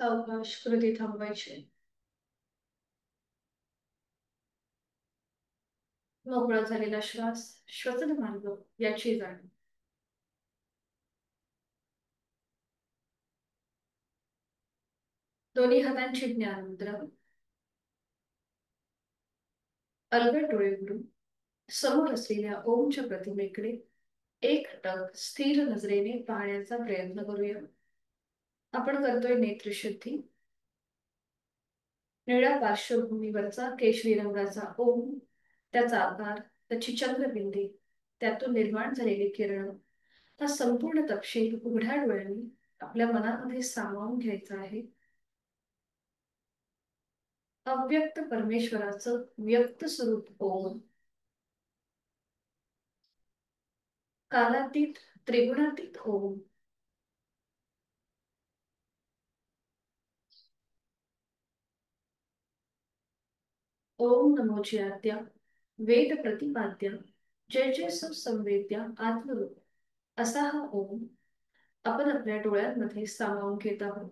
सावकाश कृती थांबवायची. मोकळा झालेला श्वास, श्वसन मार्ग याची जाणीव. दोन्ही हातांची ज्ञान मुद्रा. अलगद डोळे उघडून समोर असलेल्या ओमच्या प्रतिमेकडे एकटक स्थिर नजरेने पाहण्याचा प्रयत्न करूया. आपण करतोय नेत्रशुद्धी. निळ्या पार्श्वभूमीवरचा केशरी रंगाचा ओम, त्याचा आकार, त्याची चंद्रबिंदी, त्यातून निर्माण झालेली किरण, हा संपूर्ण तपशील उघड्या डोळ्यांनी आपल्या मनामध्ये सामावून घ्यायचा आहे. अव्यक्त परमेश्वराचं व्यक्त स्वरूप ओम, कालातीत त्रिगुणातीत ओम, ओम नमोची आद्या वेद प्रतिपाद्या जय जय सुसंवेद्या आत्मरूप असा हा ओम आपण आपल्या डोळ्यांमध्ये सामावून घेत आहोत.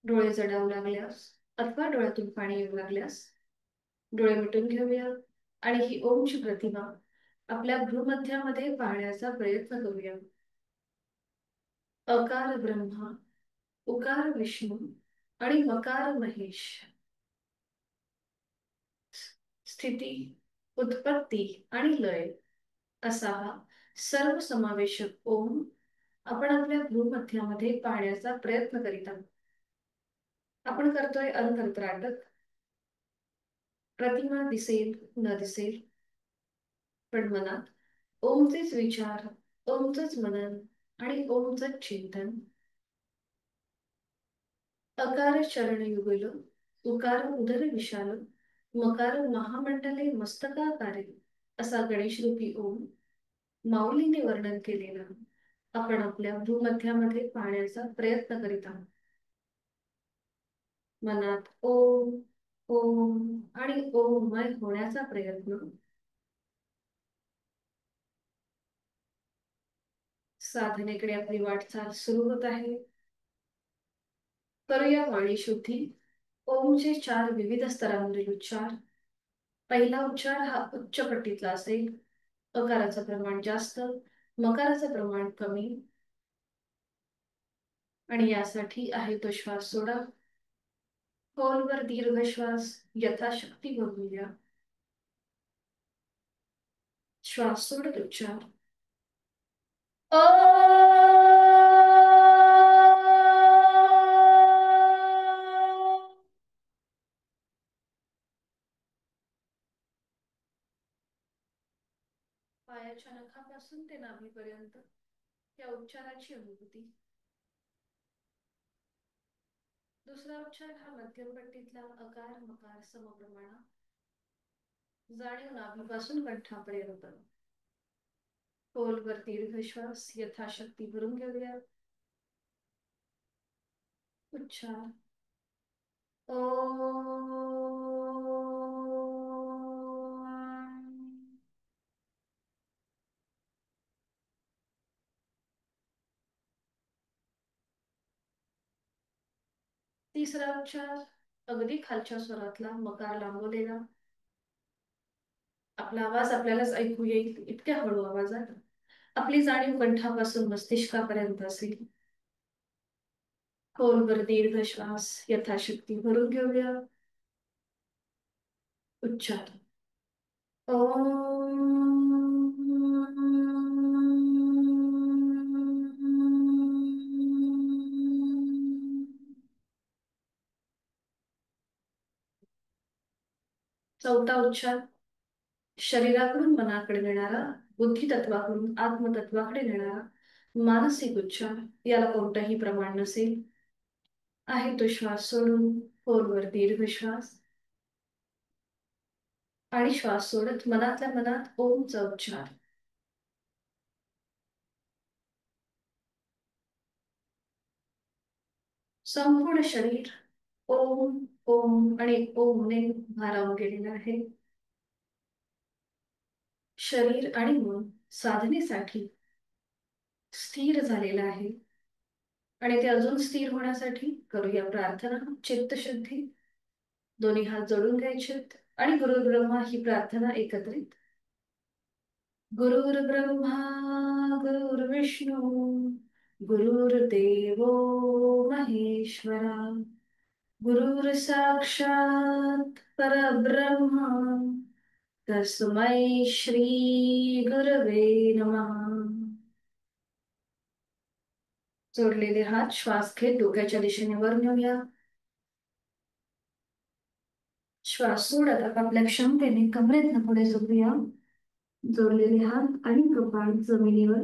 डोळे जडावू लागल्यास अथवा डोळ्यातून पाणी येऊ लागल्यास डोळे मिटून घेऊया आणि ही ओमची प्रतिमा आपल्या भ्रूमध्यामध्ये पाहण्याचा प्रयत्न करूया. अकार ब्रह्मा, उकार विष्णू आणि मकार महेश. स्थिती, उत्पत्ती आणि लय असा हा सर्वसमावेशक ओम आपण आपल्या भूमध्यामध्ये पाहण्याचा प्रयत्न करीत आहोत. आपण करतोय अंतर्त्राटक. प्रतिमा दिसेल न दिसेल, पण मनात ओमचेच विचार, ओमचंच मनन आणि ओमचंच चिंतन. अकार चरण युगल, उकार उदर विशाल, मकार महामंडले मस्तकाकारे असा गणेश रूपी ओम माऊलीने वर्णन केलेला आपण आपल्या भूमध्यामध्ये पाहण्याचा प्रयत्न करीत आहोत. मनात ओम ओम आणि ओममय होण्याचा प्रयत्न. साधनेकडे आपली वाटचाल सुरू होत आहे. करूया वाणी शुद्धी. ओमचे 4 विविध स्तरांवरील उच्चार. पहिला उच्चार हा उच्च पट्टीतला असेल. अकाराचं प्रमाण जास्त, मकाराचं प्रमाण कमी. आणि यासाठी आहे तो श्वास सोडा. खोलवर दीर्घ श्वास यथाशक्ती भरूया. श्वास सोडत उच्चार. पायाच्या नखापासून ते नाभीपर्यंत या उच्चाराची अनुभूती. दुसरा उच्चार हा मध्यम पट्टीतला अकार मकार समप्रमाणात. जाणीव नाभीपासून कंठापर्यंत. खोलवर दीर्घ श्वास यथाशक्ती भरून घेऊया. उच्चार. तिसरा उच्चार अगदी खालच्या स्वरातला मकार लांबवलेला. आपला आवाज आपल्यालाच ऐकू येईल इतक्या हळू आवाजात आपली जाणीव कंठापासून मस्तिष्कापर्यंत असेल. खोलवर दीर्घ श्वास यथाशक्ती भरून घेऊया. उच्चार. चौथा उच्चार शरीराकडून मनाकडे नेणारा, बुद्धी तत्वाकडून आत्मतत्वाकडे नेणारा मानसिक उच्चार. याला कोणताही प्रमाण नसेल. आहे तो श्वास सोडून खोलवर दीर्घ श्वास आणि श्वास सोडत मनातल्या मनात ओमचा उच्चार. संपूर्ण शरीर ओम ओम आणि ओमने भारावून गेलेलं आहे. शरीर आणि मन साधनेसाठी स्थिर झालेलं आहे. आणि ते अजून स्थिर होण्यासाठी करूया प्रार्थना. चित्तशुद्धी. दोन्ही हात जोडून घ्यायचेत आणि गुरुर्ब्रह्मा ही प्रार्थना एकत्रित. गुरुर्ब्रह्मा गुरुर्विष्णू गुरुर्देवो महेश्वरा गुरुर्साक्षात् परब्रह्मा तस्मै श्री गुरवे नमः. जोडलेले हात श्वास घेत डोक्याच्या दिशेने वर नेऊया. श्वास सोडत आपापल्या क्षमतेने कमरेतनं पुढे झोपूया. जोडलेले हात आणि कपाळ जमिनीवर.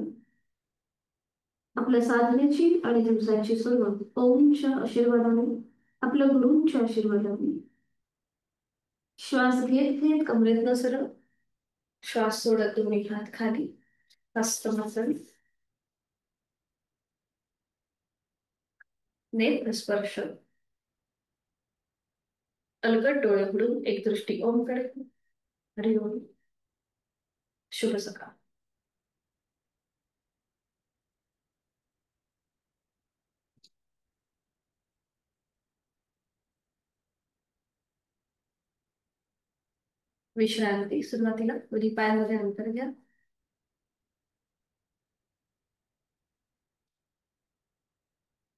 आपल्या साधनेची आणि दिवसाची सुरुवात ओमच्या आशीर्वादाने, आपल्या गुरूंच्या आशीर्वादाने. श्वास घेत घेत कमरेतनं सरळ. श्वास सोडत दोन्ही हात खाली. हस्तमैथुन. नेत्र स्पर्श. अलगद डोळे उघडून एक दृष्टी ओमकडे. हरि ओम. शुभ सकाळ. विश्रांती. सुरुवातीला दोन्ही पायांमध्ये अंतर घ्या.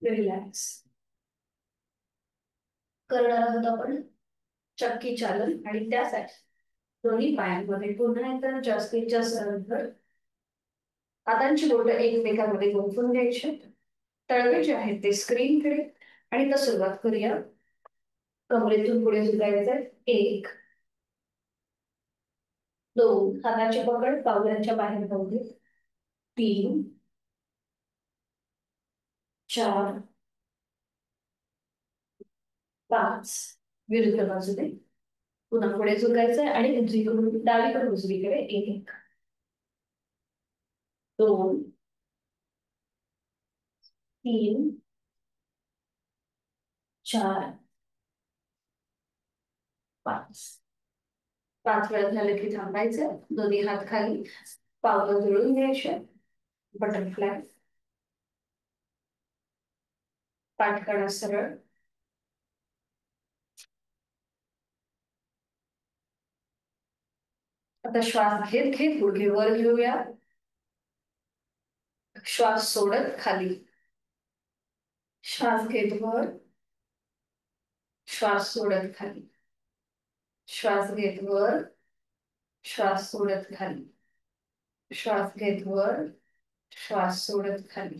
रिलॅक्स. करणार आहोत आपण चक्की चालन आणि त्यासाठी दोन्ही पायांमध्ये पुन्हा एकदा जास्तीत जास्त अंतर. हातांची बोटं एकमेकांमध्ये गुंफून घ्यायचे. तळवे जे आहेत ते स्क्रीनकडे. आणि आता सुरुवात करूया. कमरेतून पुढे झुकायचंय. 1 2 हाताची पकड पावलांच्या बाहेर जाऊ दे. 3 4 5 विरुद्ध बाजूने पुन्हा पुढे झुकायचंय आणि उजवीकडून डावीकडून उजवीकडे. 1 2 3 4 5. 5 वेळा झालं की थांबायचं. दोन्ही हात खाली. पावलं जुळून घ्यायचे. बटरफ्लाय. पाठकणा सरळ. आता श्वास घेत घेत गुडघे वर घेऊया. श्वास सोडत खाली. श्वास घेत वर. श्वास सोडत खाली. श्वास घेत वर. श्वास सोडत खाली. श्वास घेत वर. श्वास सोडत खाली.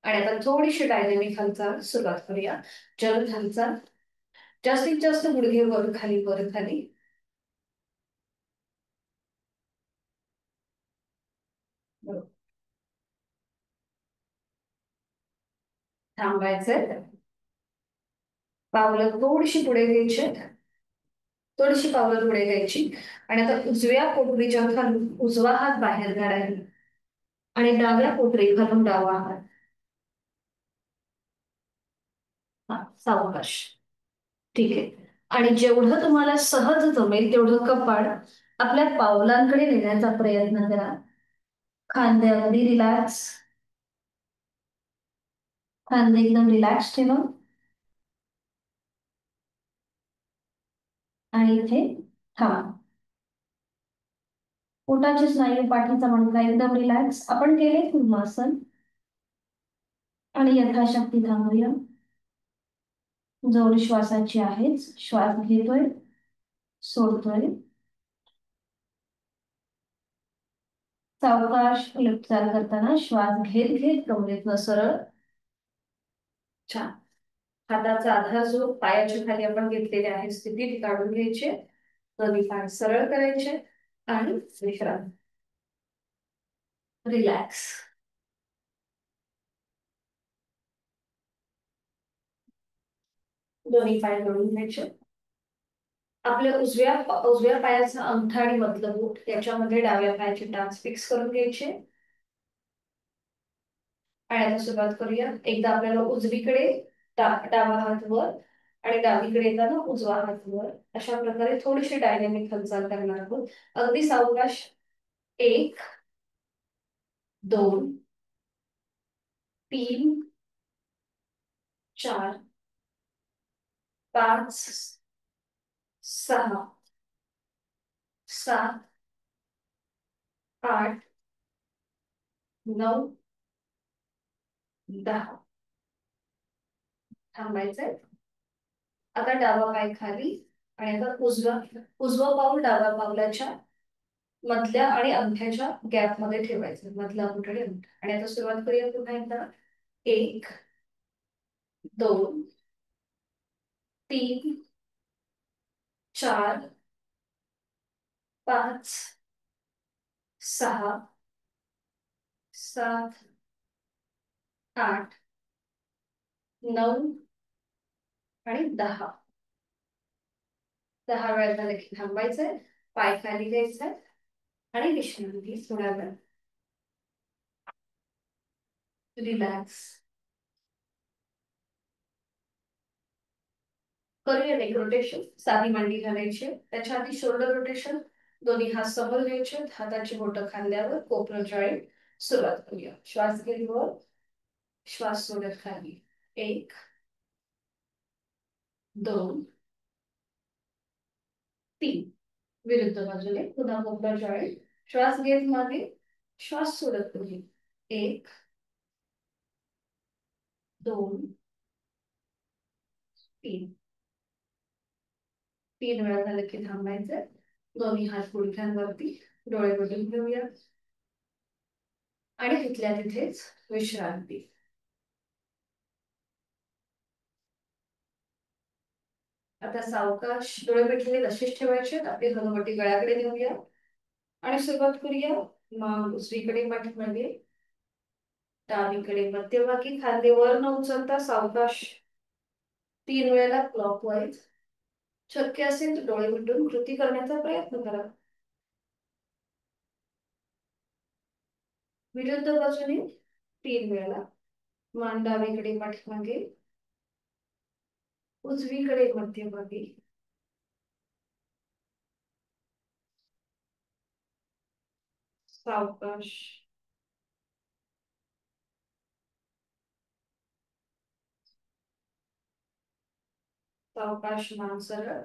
आणि आता थोडीशी डायनेमिक हालचाल सुरुवात करूया. जलद हालचाल. जास्तीत जास्त गुडघे वर खाली वर खाली. थांबायचंय. पावलं थोडीशी पुढे घ्यायची. थोडीशी पावलं पुढे घ्यायची. आणि आता उजव्या पोटरीच्या खालून उजवा हात बाहेर काढायला आणि डाव्या पोटरी खालून डावा हात. हा सावकाश. ठीक आहे. आणि जेवढं तुम्हाला सहज जमेल तेवढं कपाळ आपल्या पावलांकडे नेण्याचा प्रयत्न करा. खांदे अगदी रिलॅक्स. खांदे एकदम रिलॅक्स ठेवा. आणि इथे थांबा. पोटाचे स्नायू पाठीचा मणका एकदम रिलॅक्स. आपण केले पद्मासन आणि यथाशक्ती थांबूया. जोड श्वासाची आहेच. श्वास घेतोय सोडतोय. सावकाश चाल करताना श्वास घेत घेत कमरेतनं सरळ. छान. हाताचा आधार जो पायाच्या खाली आपण घेतलेले आहे स्थितीत काढून घ्यायचे. दोन्ही पाय सरळ करायचे आणि विश्रांती. रिलॅक्स. दोन्ही पाय जोडून घ्यायचे. आपल्या उजव्या पायाचा अंगठा आणि मधलं बोट याच्यामध्ये डाव्या पायाची टाच फिक्स करून घ्यायचे. आणि आता सुरुवात करूया. एकदा आपल्याला उजवीकडे डावा हात वर आणि डावीकडे येताना उजवा हात वर. अशा प्रकारे थोडीशी डायनेमिक हालचाल करणार आहोत. अगदी सावकाश. 1 2 3 4 5 6 7 8 9 10. थांबायचंय. आता डावा पाय खाली आणि आता उजवा पाऊल डाव्या पावलाच्या मधल्या आणि अंगठ्याच्या गॅप मध्ये ठेवायचं. मधला अंगठा आणि अंगठा. आणि आता सुरुवात करूया पुन्हा एकदा. 1 2 3 4 5 6 7 8 9 आणि 10. 10 वेळा झालं की थांबायचंय. पाय खाली घ्यायचंय आणि विश्रांती थोड्या वेळ. रिलॅक्स करूया. Neck rotation. साधी मांडी घालायची. त्याच्या आधी शोल्डर रोटेशन. दोन्ही हात समोर घ्यायचे. हाताची बोटं खांद्यावर. कोपरं जॉईंट. सुरुवात करूया. श्वास घेत वर. श्वास सोडत खाली. 1 2 3. विरुद्ध बाजूने पुन्हा कोपरं जॉईंट. श्वास घेत मागे. श्वास सोडत पुढे. 1 2 3. 3 वेळा झालं की थांबायचं. दोन्ही हात गुडघ्यांवरती. डोळे मिटून घेऊया आणि तिथल्या तिथेच विश्रांती. आता सावकाश डोळे मिटलेले तसेच ठेवायचे. आपली हनुवटी गळ्याकडे नेऊया आणि सुरुवात करूया. मग उजवीकडे पाठीमागे. डावीकडे मध्यभागी. खांदे वर न उचलता सावकाश 3 वेळेला क्लॉकवाईज. शक्य असेल तर डोळे मिटून कृती करण्याचा प्रयत्न करा. विरुद्ध बाजूने 3 वेळेला. मान डावीकडे पाठीमागे. उजवीकडे मध्यभागी. सावकाश. सावकाश मान सरळ.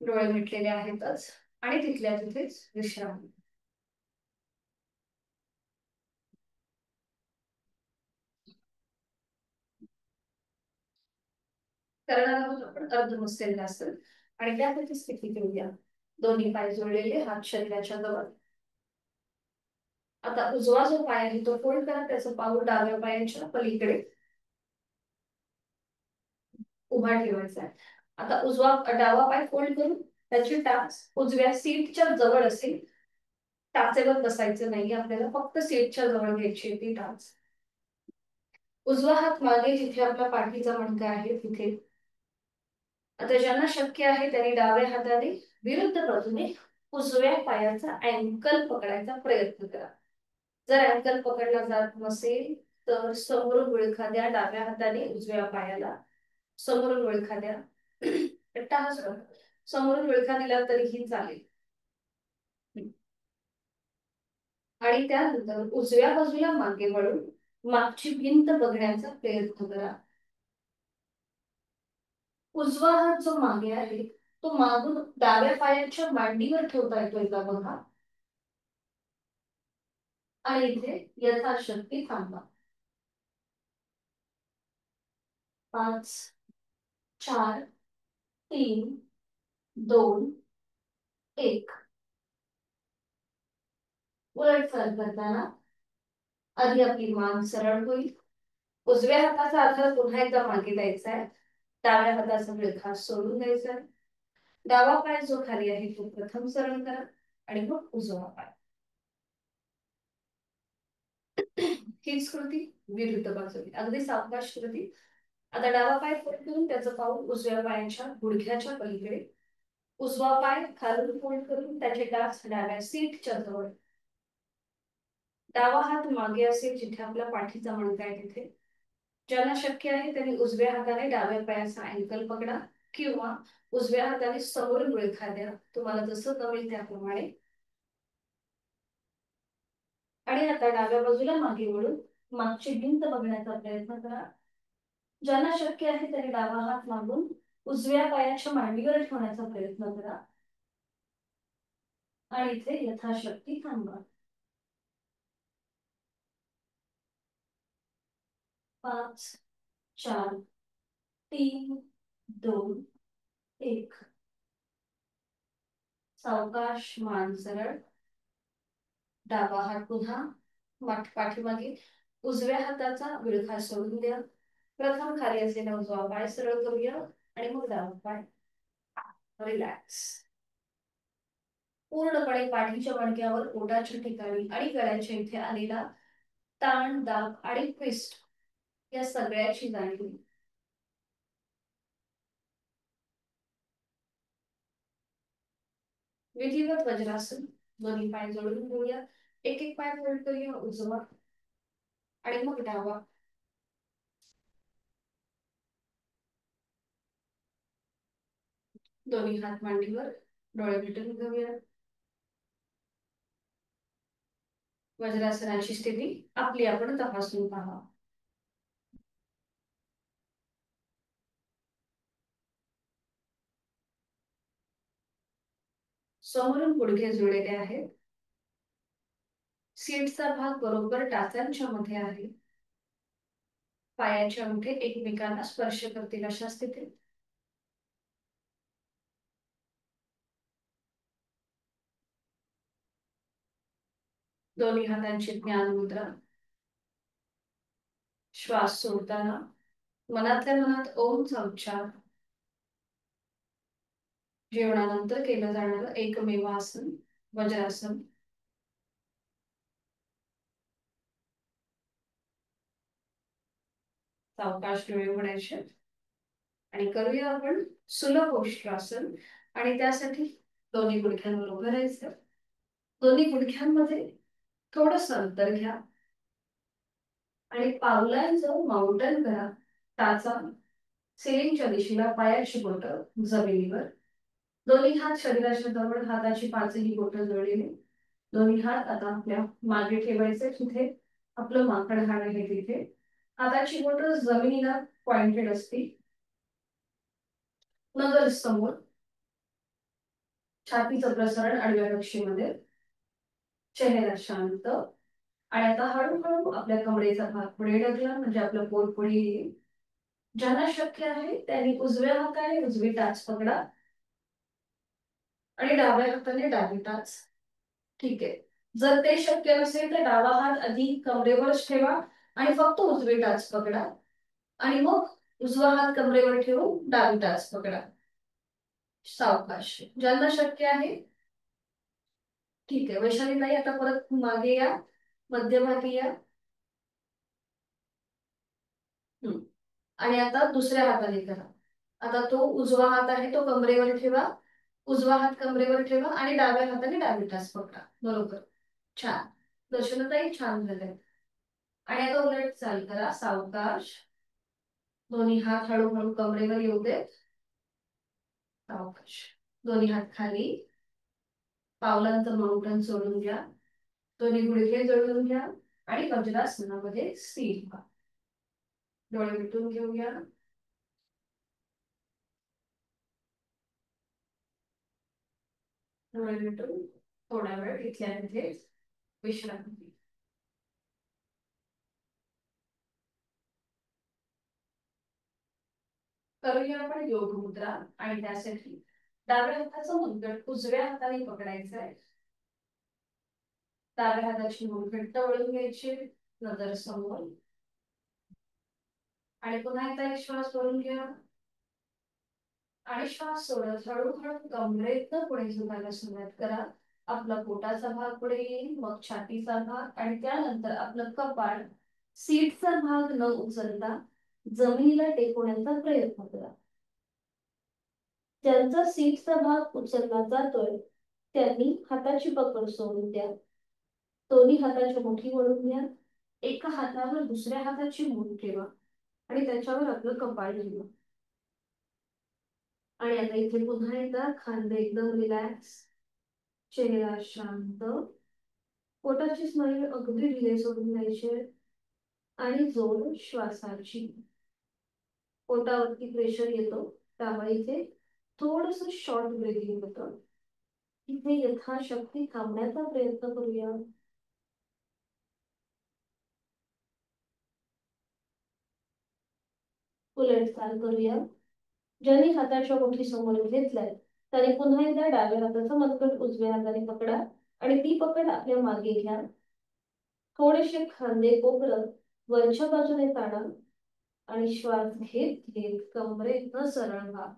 डोळे मिटलेले आहेतच आणि तिथल्या तिथेच विश्रांती. करणार आहोत आपण अर्धमुष्टेंद्रासन. आणि त्यासाठी स्थिती घेऊया. दोन्ही पाय जोडलेले. हात शरीराच्या जवळ. आता उजवा जो पाय आहे तो फोल्ड करा. त्याचं पाऊल डाव्या पायाच्या पलीकडे उभा ठेवायचा आहे. आता डावा पाय फोल्ड करून त्याची टाच उजव्या सीटच्या जवळ असेल. टाचेवर बसायचं नाही आपल्याला. फक्त सीटच्या जवळ घ्यायची ती टाच. उजवा हात मागे जिथे आपला पाठीचा मणका आहे तिथे. आता ज्यांना शक्य आहे त्यांनी डाव्या हाताने विरुद्ध बाजूने उजव्या पायाचा अँकल पकडायचा प्रयत्न करा. जर अँकल पकडला जात नसेल तर समोरून विळखा द्या डाव्या हाताने उजव्या पायाला. समोरून विळखा द्या. समोरून विळखा दिला तरीही चालेल. आणि त्यानंतर उजव्या बाजूला मागे वळून मागची भिंत बघण्याचा प्रयत्न करा. उजवा हात जो मागे आहे तो मागून डाव्या पायाच्या मांडीवर ठेवता येतोय का बघा. आणि इथे यथाशक्ती थांबा. 5 4 3 2 1. उलट चाल करताना आधी आपली मान सरळ होईल. उजव्या हाताचा आधार पुन्हा एकदा मागे द्यायचा आहे. डाव्या हाताचा विळखा सोडून द्यायचा आहे. डावा पाय जो खाली आहे तो प्रथम सरळ करा आणि मग उजवा पाय. हीच कृती विरुद्ध बाजूने. अगदी सावकाश कृती. आता डावा पाय फोल्ड करून त्याचं पाऊल उजव्या पायाच्या गुडघ्याच्या पलीकडे. उजवा पाय खालून फोल्ड करून त्याचे टाच डाव्या सीटच्या जवळ. डावा हात मागे असेल जिथे आपल्या पाठीचा मणका आहे तिथे. ज्यांना शक्य आहे त्यांनी उजव्या हाताने डाव्या पायाचा अँकल पकडा किंवा उजव्या हाताने समोर विळखा द्या. तुम्हाला जसं जमेल त्याप्रमाणे. आणि आता डाव्या बाजूला मागे वळून मागची भिंत बघण्याचा प्रयत्न करा. ज्यांना शक्य आहे त्यांनी डावा हात मागून उजव्या पायाच्या मांडीवर ठेवण्याचा प्रयत्न करा आणि इथे यथाशक्ती थांबा. 5, 4, 3, 2, 1. सावकाश मान सरळ. डावा हात पुन्हा पाठीमागे. उजव्या हाताचा विळखा सोडून द्या. प्रथम खाली असलेला उजवा पाय सरळ करूया आणि मग डावा पाय. रिलॅक्स. पूर्णपणे पाठीच्या मणक्यावर पोटाच्या ठिकाणी आणि गळ्याच्या इथे आलेला ताण, दाब आणि ट्विस्ट या सगळ्याची जाणीव. विधिवत वज्रासन. दोन्ही पाय जोडून घेऊया. एक एक पाय फोल्ड करूया. उजवा आणि मग डावा. दोन्ही हात मांडीवर. डोळे मिटून घेऊया. वज्रासनाची स्थिती आपली आपण तपासून पहा. समोरून गुडघे जुळलेले आहेत. सीटचा भाग बरोबर टाचांच्या मध्ये आहे. पायाचे अंगठे एकमेकांना स्पर्श करतील अशा स्थितीत. दोन्ही हातांची ज्ञान मुद्रा. श्वास सोडताना मनातल्या मनात ओमचा उच्चार. जेवणानंतर केलं जाणारं एकमेव आसन वज्रासन. सावकाश डोळे उघडायचे आणि करूया आपण सुलभ उष्ट्रासन. आणि त्यासाठी दोन्ही गुडघ्यांवर उभं राहायचं. दोन्ही गुडघ्यांमध्ये थोडस अंतर घ्या आणि पावलांचं माउंटन करा. टाचा सिलिंगच्या दिशेला. पायाची बोटं जमिनीवर. दोन्ही हात शरीराच्या जवळ. हाताची पाचही बोटं जोडलेली. दोन्ही हात आता आपल्या मागे ठेवायचे. तिथे आपलं माकड हाड आहे तिथे. हाताची बोटं जमिनीला पॉइंटेड असतील. नगर समोर. छातीचं प्रसारण आडव्या कक्षेमध्ये. चेहरा शांत. आणि आता हळूहळू आपल्या कमरेचा भाग पुढे ढकला म्हणजे आपलं पोट पुढे येईल. ज्यांना शक्य आहे त्यांनी उजव्या हाताने उजवी टाच पकडा आणि डाव्या हाताने डावी टाच. ठीक आहे. जर ते शक्य नसेल तर डावा हात आधी कमरेवरच ठेवा आणि फक्त उजवी टाच पकडा आणि मग उजवा हात कमरेवर ठेवून डावी टाच पकडा. सावकाश. ज्यांना शक्य आहे. ठीक आहे. वैशाली ताई आता परत मागे या. मध्यभागी या. आणि आता दुसऱ्या हाताने करा. आता तो उजवा हात आहे तो कमरेवर ठेवा. उजवा हात कमरेवर ठेवा आणि डाव्या हाताने डावी टाच पकडा. बरोबर. छान. दर्शनताई छान झालंय. आणि आता उलट चाल करा. सावकाश. दोन्ही हात हळूहळू कमरेवर येऊ देत. सावकाश. दोन्ही हात खाली. पावलांचं माउंटन सोडून घ्या. दोन्ही गुडघे जोडून घ्या आणि वज्रासनामध्ये स्थिर व्हा. डोळे मिटून घेऊया. डोळे मिटून थोडा वेळ इथल्या तिथे विश्रांती. करूया आपण योग मुद्रा. आणि त्यासाठी डाव्या हाताचं मुंडकं उजव्या हाताने पकडायचं आहे. डाव्या हाताची मूठ घट्ट वळून घ्यायची. नजर समोर. आणि पुन्हा एकदा एक श्वास भरून घ्या आणि श्वास सोडत हळूहळू कमरेतनं पुढे झुकायला सुरुवात करा. आपला पोटाचा भाग पुढे येईल. मग छातीचा भाग आणि त्यानंतर आपलं कपाळ. सीटचा भाग न उचलता जमिनीला टेकवण्याचा प्रयत्न करा. ज्यांचा सीटचा भाग उचलला जातोय त्यांनी हाताची पकड सोडून द्या. दोन्ही हाताची मुठी वळून घ्या. एका हातावर दुसऱ्या हाताची मूठ ठेवा आणि त्याच्यावर आपलं कपाळ ठेवा. आणि आता इथे पुन्हा एकदा खांदे एकदम रिलॅक्स. चेहरा शांत. पोटाची स्नायू अगदी ढिले सोडून द्यायचे आणि जोड श्वासाची. पोटावरती प्रेशर येतो, त्यामुळे इथे थोडस शॉर्ट ब्रीदिंग होतं. इथे यथाशक्ती थांबण्याचा प्रयत्न करूया. उलटचाल करूया. ज्यांनी हाताच्या मुठी समोर घेतलाय त्याने पुन्हा एकदा डाव्या हाताचा मनगट उजव्या हाताने पकडा आणि ती पकड आपल्या मागे घ्या. थोडेसे खांदे कोपरत वरच्या बाजूने ताणा आणि श्वास घेत घेत कमरेतनं सरळ व्हा.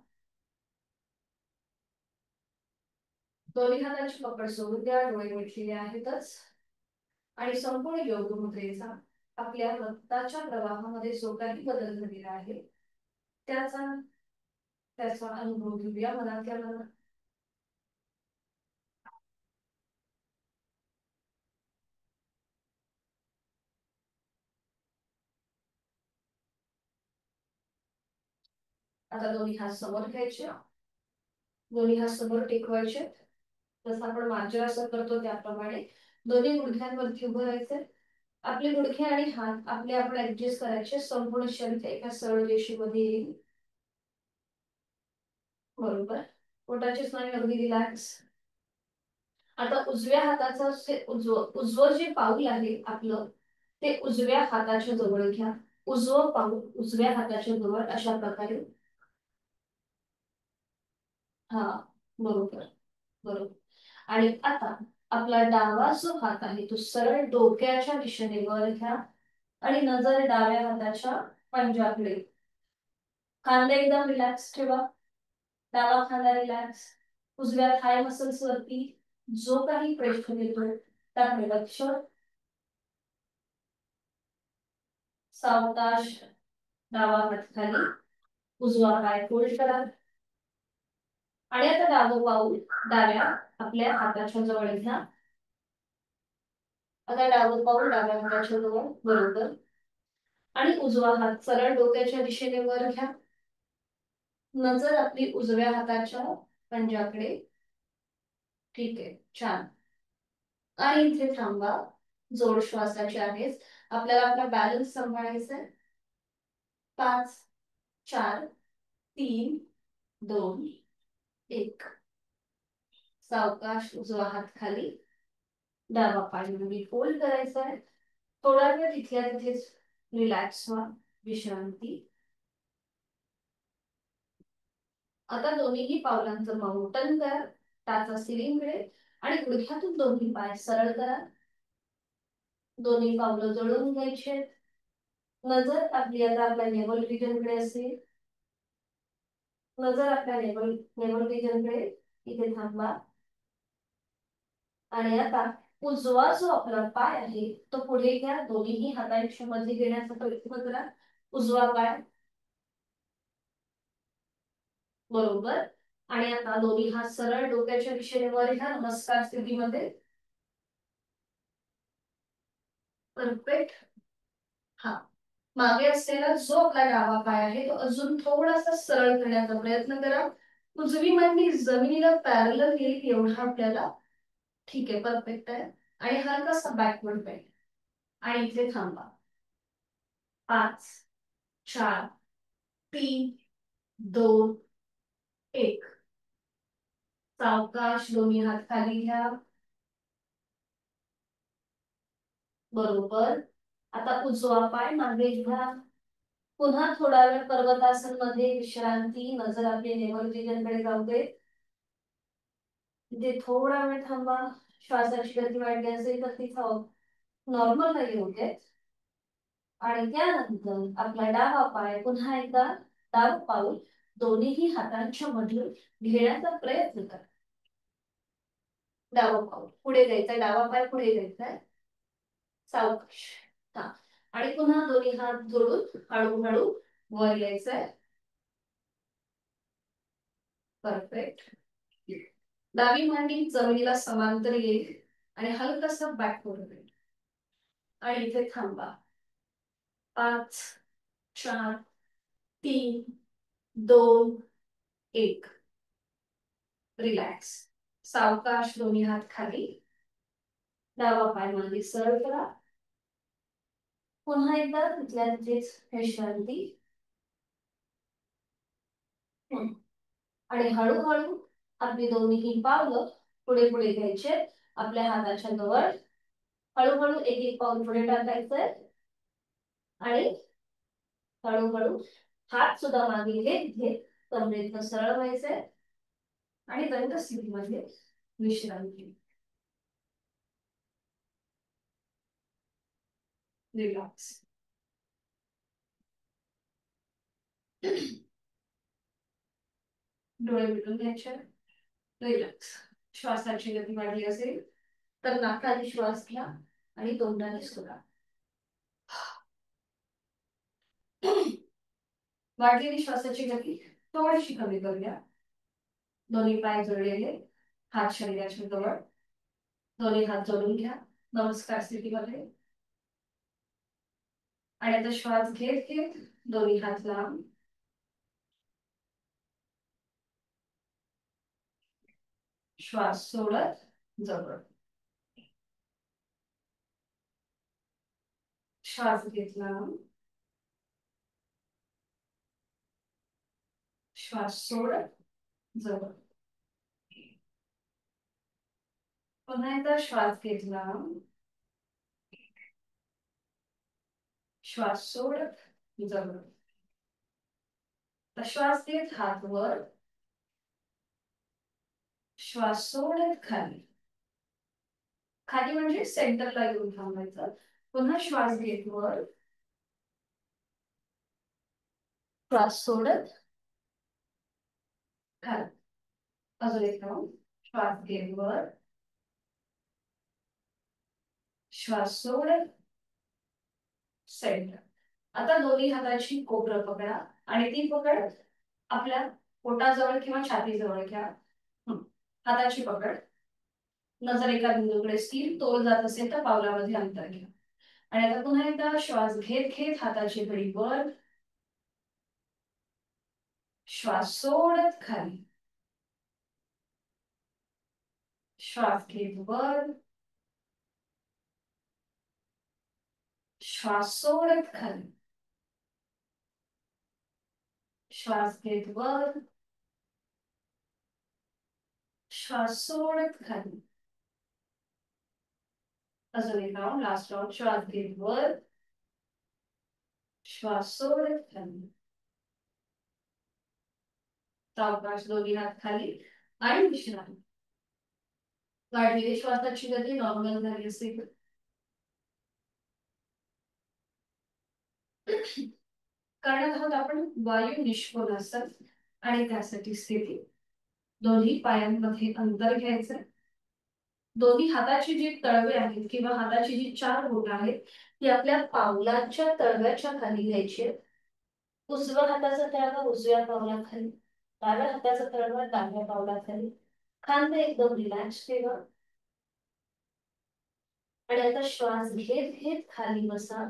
दोन्ही हाताची पकड सोडून द्या, डोळे मिटलेले आहेतच. आणि संपूर्ण योग मुद्रेचा आपल्या रक्ताच्या प्रवाहामध्ये जो काही बदल झालेला आहे त्याचा त्याचा अनुभव घेऊया मनातल्या मनात. आता दोन्ही हात समोर घ्यायचे, दोन्ही हात समोर टेकवायचे. जसं आपण मार्जरासन करतो त्याप्रमाणे दोन्ही गुडघ्यांवरती उभं राहायचं. आपले गुडघे आणि हात आपण ऍडजस्ट करायचे. संपूर्ण शरीर एका सरळ रेषेमध्ये येईल. बरोबर. पोटाचे स्नायू अगदी रिलॅक्स. आता उजव्या हाताचं उजवं जे पाऊल आहे आपलं ते उजव्या हाताच्या जवळ घ्या. उजवं पाऊल उजव्या हाताच्या जवळ अशा प्रकारे. हा, बरोबर बरोबर. आणि आता आपला डावा जो हात आहे तो सरळ डोक्याच्या दिशेने वर घ्या आणि नजर डाव्या हाताच्या पंजाकडे. खांदे एकदम रिलॅक्स ठेवा. डावा खांदा रिलॅक्स. उजव्या थाय मसल्स वरती जो काही प्रेशर येतो त्याकडे लक्ष. सावकाश डावा हात खाली, उजवा पाय फोल्ड करा आणि आता डावं पाऊल डाव्या आपल्या हाताच्या जवळ घ्या. आता डावं पाऊल डाव्या हाताच्या जवळ, बरोबर. आणि उजवा हात सरळ डोक्याच्या दिशेने वर घ्या. नजर आपली उजव्या हाताच्या पंजाकडे. ठीक आहे, छान. आणि इथे थांबा. जोड श्वासाचे आहेच. आपल्याला आपला बॅलन्स सांभाळायचा आहे. 5 4 3 2 1. सावकाश उजवा हात खाली, डावा पाय मी फोल्ड करायचा आहे. थोडा वेळ तिथल्या तिथेच रिलॅक्स व्हा, विश्रांती. आता दोन्ही पावलांचं माउंटन करा, टाचा सिलिंगकडे आणि गुडघ्यातून दोन्ही पाय सरळ करा. दोन्ही पावलं जळून घ्यायचे. नजर आपली आता आपल्या नेवल रिजनकडे असेल. नजर आपल्या नेवल रिजनकडे. इथे थांबा. आणि आता उजवा जो आपला पाय आहे तो पुढे घ्या. दोन्ही हातांच्या मध्ये घेण्याचा प्रयत्न करा. उजवा पाय, बरोबर. आणि आता दोन्ही हात सरळ डोक्याच्या दिशेने वर घ्या, नमस्कार स्थितीमध्ये. परफेक्ट. हा, मागे असलेला जो आपला डावा पाय आहे तो अजून थोडासा सरळ करण्याचा प्रयत्न करा. उजवी मांडी जमिनीला पॅरलल येईल एवढा आपल्याला. ठीक आहे, परफेक्ट आहे. आणि हलकासा बॅकवर्ड बेंड. आणि इथे थांबा. 5 4 3 2 1. सावकाश दोन्ही हात खाली घ्या, बरोबर. आता उजवा पाय मागे घ्या. पुन्हा थोडा वेळ पर्वतासन मध्ये विश्रांती. नजर आपली नेवल रिजनकडे जाऊ दे. तिथे थोडा वेळ थांबा. श्वासाची गती वाढली असेल तर तिथं नॉर्मल नाही होते. आणि त्यानंतर आपला डावा पाय पुन्हा एकदा डाव पाऊल दोन्ही हातांच्या मधून घेण्याचा प्रयत्न करा. डावा पाऊल पुढे जायचंय, डावा पाय पुढे जायचंय. सावकाश. हा, आणि पुन्हा दोन्ही हात जोडून हळूहळू वर यायचंय. परफेक्ट. डावी मांडी जमिनीला समांतर येईल आणि हलकासा बॅकवर्ड येईल. आणि इथे थांबा. 5 4 3 2 1. रिलॅक्स. सावकाश दोन्ही हात खाली, डावा पाय मागे सरळ करा. पुन्हा एकदा तिथल्या तिथेच विश्रांती. हम्म. आणि हळूहळू आपली दोन्ही पावलं पुढे पुढे घ्यायचे आपल्या हाताच्या जवळ. हळूहळू एक एक पाऊल पुढे टाकायचंय आणि हळूहळू हात सुद्धा मागे घेत घेत कमरेतनं सरळ व्हायचंय आणि दंड स्थितीमध्ये विश्रांती. रिलॅक्स. डोळे मिटून घ्यायचे. रिलॅक्स. श्वासाची गती वाढली असेल तर नाकाने श्वास घ्या आणि तोंडाने सोडा. वाढलेली श्वासाची गती थोडीशी कमी करूया. दोन्ही पाय जोडलेले, हात शरीराच्या जवळ, दोन्ही हात जोडून घ्या नमस्कार स्थितीमध्ये. आणि आता श्वास घेत घेत दोन्ही हात लांब, श्वास सोडत जवळ. श्वास घेतला, श्वास सोडत जवळ. पुन्हा एकदा श्वास घेतला, श्वास सोडत जवळ. श्वास घेत हात वर, श्वास सोडत खाली. खाली म्हणजे सेंटरला येऊन थांबायचं. पुन्हा श्वास घेत वर, श्वास सोडत खाली. अजून एक राऊंड. श्वास घेत वर, श्वास सोडत सेंटर. आता दोन्ही हाताची कोपरं पकडा आणि ती पकड आपल्या पोटाजवळ किंवा छातीजवळ घ्या. हाताची पकड. नजर एका बिंदूकडे स्थिर. तोल जात असेल तर पावलामध्ये अंतर घ्या. आणि आता पुन्हा एकदा श्वास घेत घेत हाताची घडी वर, श्वास सोडत खाली. श्वास घेत वर, श्वास सोडत खाली. श्वास घेत वर, श्वास सोडत खाली. अजून एक राऊंड. Last round. श्वास घेत वर, श्वास सोडत खाली. सावकाश दोन्ही हात खाली आणि विश्रांती. वाढलेली श्वासाची गती नॉर्मल झाली असेल करणार आहोत आपण वायू निष्कोलासन. आणि त्यासाठी स्थिती. दोन्ही पायांमध्ये अंतर घ्यायचं. दोन्ही हाताची जी तळवे आहेत किंवा हाताची जी चार बोटं आहेत ती आपल्या पावलाच्या तळव्याच्या खाली घ्यायची. उजव्या हाताचा तळवा उजव्या पावलाखाली, डाव्या हाताचा तळवा डाव्या पावलाखाली. खांदे एकदम रिलॅक्स ठेवा. आणि आता श्वास घेत घेत खाली बसा.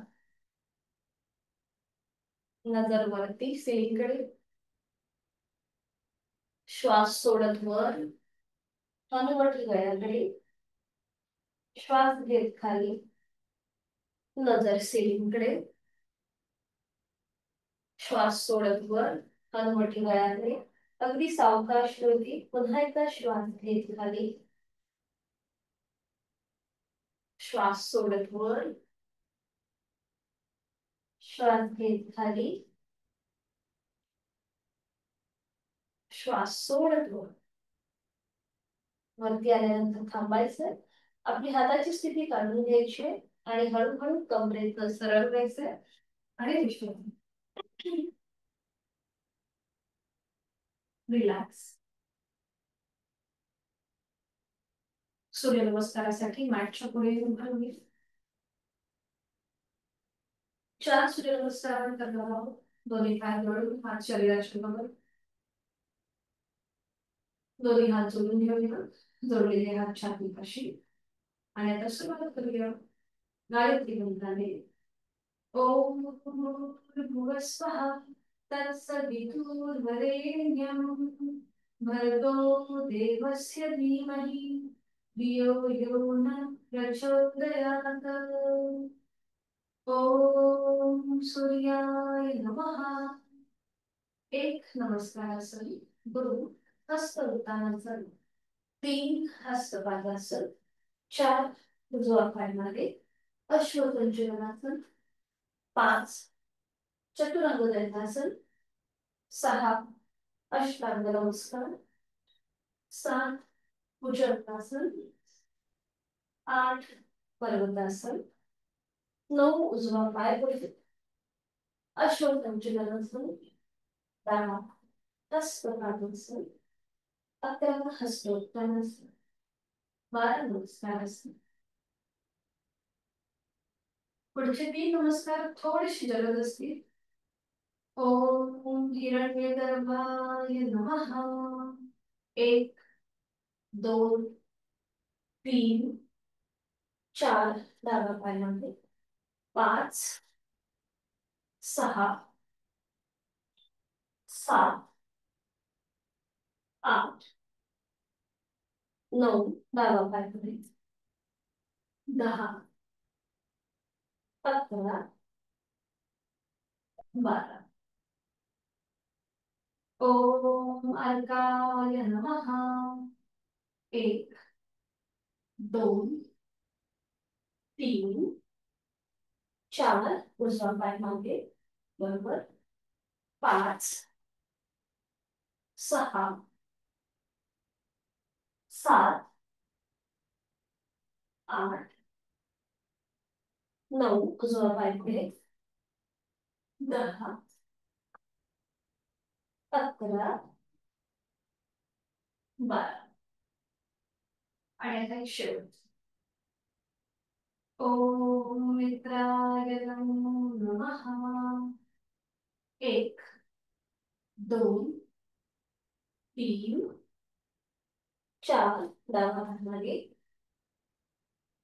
नजर वरती सीलिंगकडे. श्वास सोडत वर, हनुवटी गळ्याकडे. श्वास घेत खाली, नजर सीलिंगकडे. श्वास सोडत वर, हनुवटी गळ्याकडे. अगदी सावकाश होती. पुन्हा एकदा श्वास घेत खाली, श्वास सोडत वर, श्वास घेत खाली, श्वास सोडत वर. वरती आल्यानंतर थांबायचं. आपली हाताची स्थिती काढून घ्यायची आणि हळूहळू कमरेत सरळ व्हायचं आणि विश्रांती. रिलॅक्स. सूर्यनमस्कारासाठी मॅटच्या पुढे येऊन घे. 4 सूर्यनमस्कार आपण करणार आहोत. दोन्ही पाय जोडून हात शरीराच्या बरोबर. दोन्ही हात जोडून घेऊया. जोडलेले हात छातीपाशी. आणि आता सुरुवात करूया गायत्री मंत्राने. ओम भूर्भुवः स्वः तत्सवितुर्वरेण्यं भर्गो देवस्य धीमहि धियो यो नः प्रचोदयात्. ओम सूर्याय नमः. एक नमस्कारासन, गुरु हस्त उत्तानासन, तीन हस्तपादासन, चार उजवा पाय मागे, अश्वसंचलनासन, पाच चतुरंग दंडासन, सहा अष्टांग नमस्कार, सात भुजंगासन, आठ पर्वतासन, नऊ उजवा पाय पुढे, अश्वसंचलनासन, दहा हस्तपादासन, 11 हस्तोत्तानासन, 12 नमस्कारासन. पुढचे तीन नमस्कार थोडेसे जलद असतील. ओम हिरण्यगर्भाय नमः. एक, दोन, तीन, चार डाव्या पायामध्ये, पाच, सहा, सात, आठ, नऊ डावा पायामध्ये, 10, 11, 12. ओम अर्काय नमः. एक, दोन, तीन, चार उजवा पाय मागे, बरोबर, पाच, सहा, सात, आठ, नऊ उजवा पाय पुढे, 10, 11, 12. आणि आता एक शेवट. ओम मित्राय नमः. एक, दोन, तीन, चार डावा हात मागे,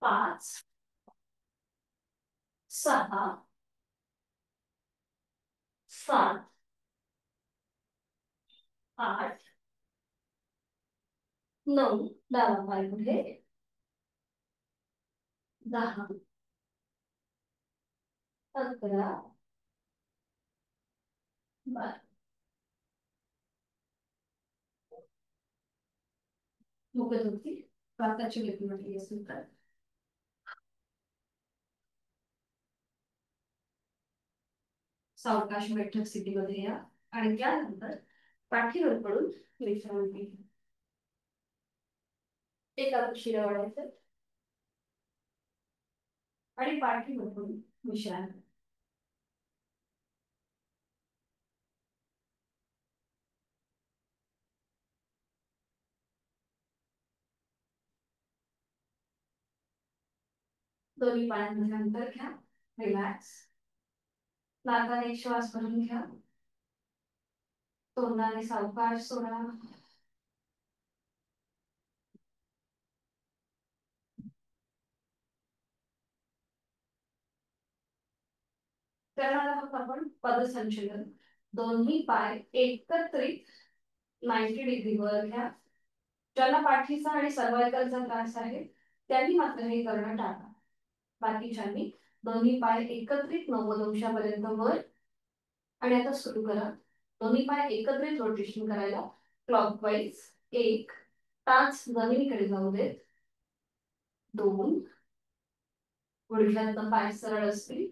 पाच, सहा, सात, आठ, नऊ डावा पाय पुढे, 10, 11, 12. मुकत होती भारताची व्यक्ती म्हटली असेल तर सावकाश बैठक स्थितीमध्ये या आणि त्यानंतर पाठीवर पडून विश्रांती. एका शिरा वाढायचं आणि पाठीवर पडून विश्रांती. दोन्ही पायांमध्ये अंतर घ्या. रिलॅक्स. नाकाने श्वास भरून घ्या. तोंडाने सावकाश सोडा. करणार आहोत आपण पदसंचलन. दोन्ही पाय एकत्रित 90 डिग्रीवर घ्या. ज्यांना पाठीचा आणि सर्वायकलचा त्रास आहे त्यांनी मात्र हे करणं टाळा. बाकीच्यांनी दोन्ही पाय एकत्रित 90 अंशापर्यंत वर. आणि आता सुरू करा. दोन्ही पाय एकत्रित रोटेशन करायला क्लॉकवाईज. एक, टाच जमिनीकडे जाऊ देत. दोन, गुडघ्यातनं पाय सरळ असतील.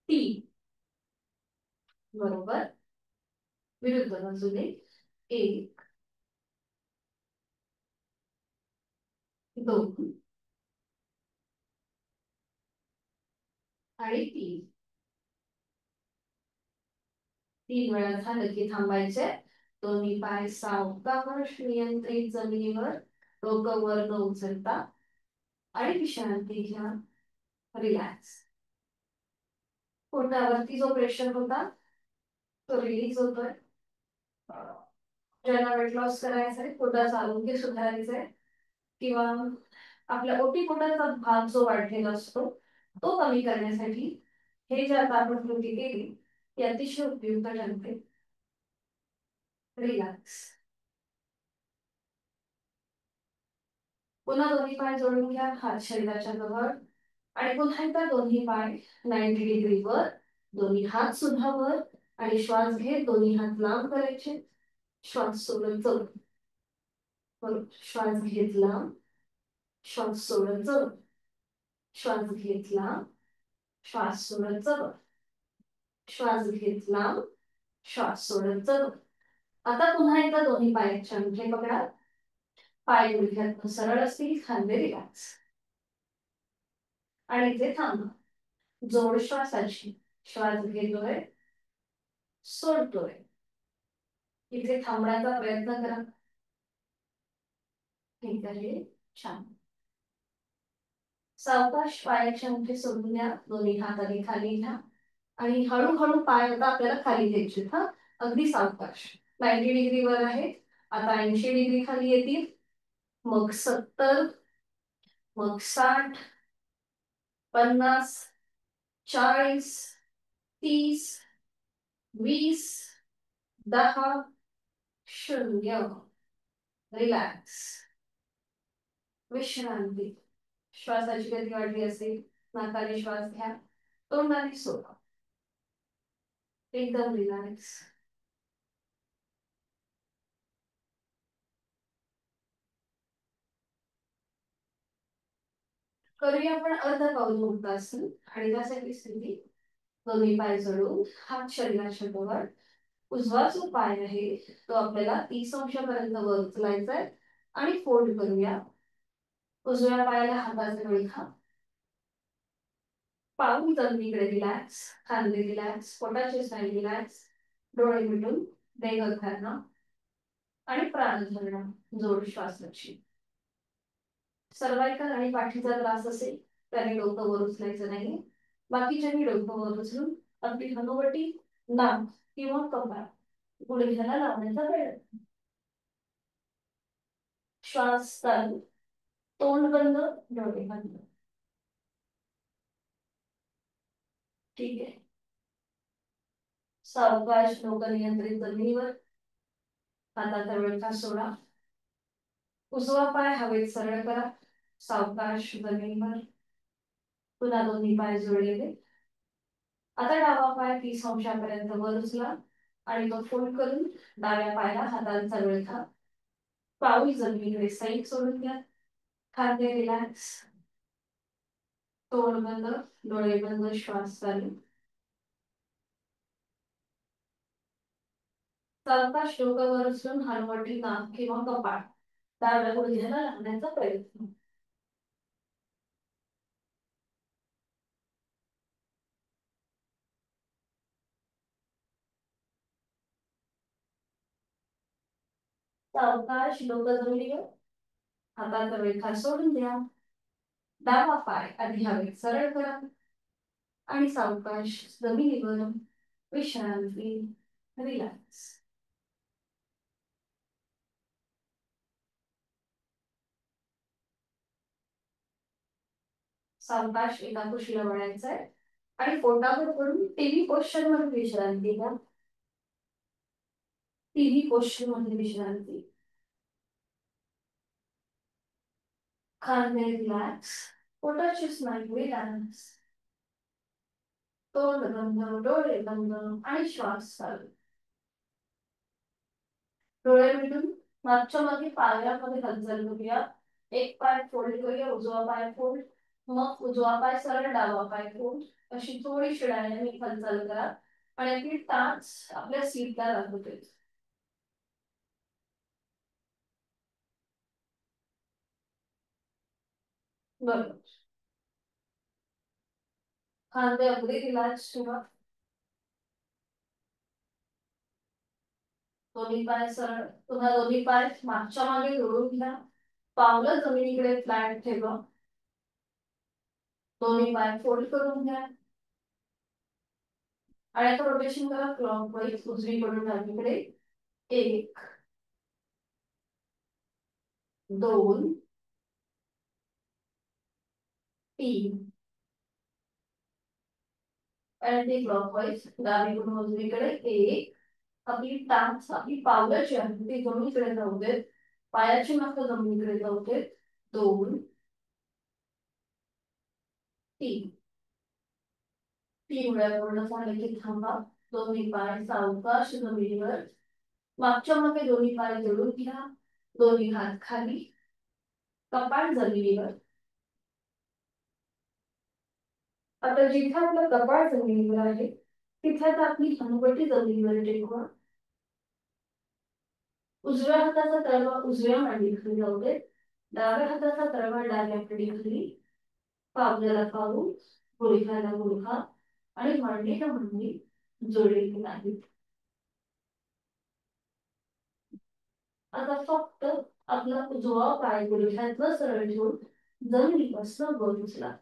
तीन, बरोबर, विरुद्ध बाजूने. एक, दोन आणि तीन. तीन वेळा झालं की थांबायचे. दोन्ही पाय सावकाश नियंत्रित जमिनीवर, डोकं वर न उचलता, आणि विश्रांती घ्या. रिलॅक्स. पोटावरती जो प्रेशर होता तो रिलीज होतोय. ज्यांना वेट लॉस करायचा आहे, पोटाचं आरोग्य सुधारायचंय, किंवा आपल्या ओटीपोटाचा भाग जो वाढलेला असतो तो कमी करण्यासाठी हे जे आता आपण कृती केली ती अतिशय उपयुक्त ठरते. रिलॅक्स. पुन्हा दोन्ही पाय जोडून घ्या हात शरीराच्या जवळ आणि पुन्हा एकदा दोन्ही पाय 90 डिग्रीवर, दोन्ही हात सुद्धा वर आणि श्वास घे, दोन्ही हात लांब करायचे. श्वास सोडत जवळ. बरोबर. श्वास घेतला, श्वास सोडत जवळ. श्वास घेतला, श्वास सोडत जवळ. श्वास घेतला, श्वास सोडत जवळ. आता पुन्हा एकदा दोन्ही पायाच्या अंगठे पकडा. पाय गुडघ्यात सरळ असतील, खांदे रिलॅक्स. आणि इथे थांबा. जोड श्वासाची. श्वास घेतोय, सोडतोय. इथे थांबण्याचा प्रयत्न करा. ठीक आहे, छान. सावकाश पायाचे अंगठे सोडून द्या. दोन्ही हाताने खाली घ्या आणि हळूहळू पाय आता आपल्याला खाली घ्यायचे. हा, अगदी सावकाश. 90 डिग्रीवर आहे. आता 80 डिग्री खाली येतील, मग 70, मग 60, 50, 40, 30, 20, 10, 0. रिलॅक्स. विश्रांती. श्वासाची गती वाढली असेल, नाकाने श्वास घ्या, तोंडाने सोडा. एकदम रिलॅक्स. करूया आपण अर्ध पाऊल मुक्तासन. आणि त्यासाठी स्थिती. दोन्ही पाय जोडून हात शरीराच्या वर. उजवा जो पाय आहे तो आपल्याला 30 अंशापर्यंत वर उचलायचा आहे आणि फोल्ड करूया. उजव्या पायाला हाताचे नळखा. पाऊल जमिनीकडे रिलॅक्स. खांदे रिलॅक्स. पोटाची स्नायू रिलॅक्स. डोळे मिटून देह धरणं आणि प्राण धरणं. जोड श्वासाची. सर्वायकल आणि पाठीचा त्रास असेल त्याने डोकं वर उचलायचं नाही. बाकीच्यांनी डोकं वर उचलून अगदी हनुवटी, नाक किंवा कपाळ गुडघ्याला लावण्याचा प्रयत्न. श्वास चालू. तोंड बंद, डोळे बंद. ठीक आहे. सावकाश डोकं नियंत्रित जमिनीवर. हाताचा वळखा सोडा. उजवा पाय हवेत सरळ करा. सावकाश जमिनीवर. पुन्हा दोन्ही पाय जोडलेले. आता डावा पाय 30 अंशापर्यंत वर उचला आणि तो फोल्ड करून डाव्या पायाला हातांचा वळखा. पाऊल जमिनीकडे साईड सोडून द्या. खांदे रिलॅक्स. तोंड बंद, डोळे बंद, श्वास चालू. सावकाश डोकं वर उचलून हनुवटी, नाक किंवा कपाळ डाव्या गुडघ्याला लावण्याचा प्रयत्न. सावकाश डोकं जमिनीवर. हाताचा वळखा सोडून द्या. डावा पाय आधी हवेत सरळ करा आणि सावकाश जमिनीवर विश्रांती. रिलॅक्स. सावकाश एका कुशीला वळायचंय आणि पोटावर पडून टीव्ही पोश्चर मध्ये विश्रांती घ्या. टीव्ही पोश्चर मध्ये विश्रांती. खांदे रिलॅक्स. पोटाची स्नायू रिलॅक्स. तोंड बंद, डोळे बंद आणि श्वास चालू. डोळे मिटून मागच्या मागे पायामध्ये हालचाल करूया. एक पाय फोल्ड करूया. उजवा पाय फोल्ड, मग उजवा पाय सरळ, डावा पाय फोल्ड. अशी थोडी शिडाने हालचाल करा आणि आपली टाच आपल्या सीटला दाखवते. बरोबर. खांदे अगदी रिलॅक्स ठेवा. दोन्ही पाय सरळ. पुन्हा दोन्ही पाय मागच्या मागे जोडून घ्या. पावलं जमिनीकडे फ्लॅट ठेवा. दोन्ही पाय फोल्ड करून घ्या आणि आता रोटेशन करा क्लॉकवाईज उजवीकडून डावीकडे. 1, 2, 3. अँटी क्लॉकवाईज डावीकडून उजवीकडे. 1. आपली टाच, आपली पावलं जी आहेत ती जमिनीकडे जाऊ देत. पायाची नख जमिनीकडे जाऊ देत. 2, 3. 3 वेळा पूर्ण झाले की थांबा. दोन्ही पाय सावकाश जमिनीवर, मागच्या मागे दोन्ही पाय जोडून घ्या. दोन्ही हात खाली, कपाळ जमिनीवर. आता जिथे आपलं कपाळ जमिनीवर आहे तिथेच आपली हनुवटी जमिनीवर टेकवा. उजव्या हाताचा तळवा उजव्या मांडीखाली जाऊ दे. डाव्या हाताचा तळवा डाव्या मांडीखाली. पावलाला पाऊल, गुडघ्याला गुडघा आणि मांडीला मांडी जोडलेली नाही. आता फक्त आपला उजवा पाय गुडघ्यातलं सरळ ठेवून जमिनीपासून वर उचला.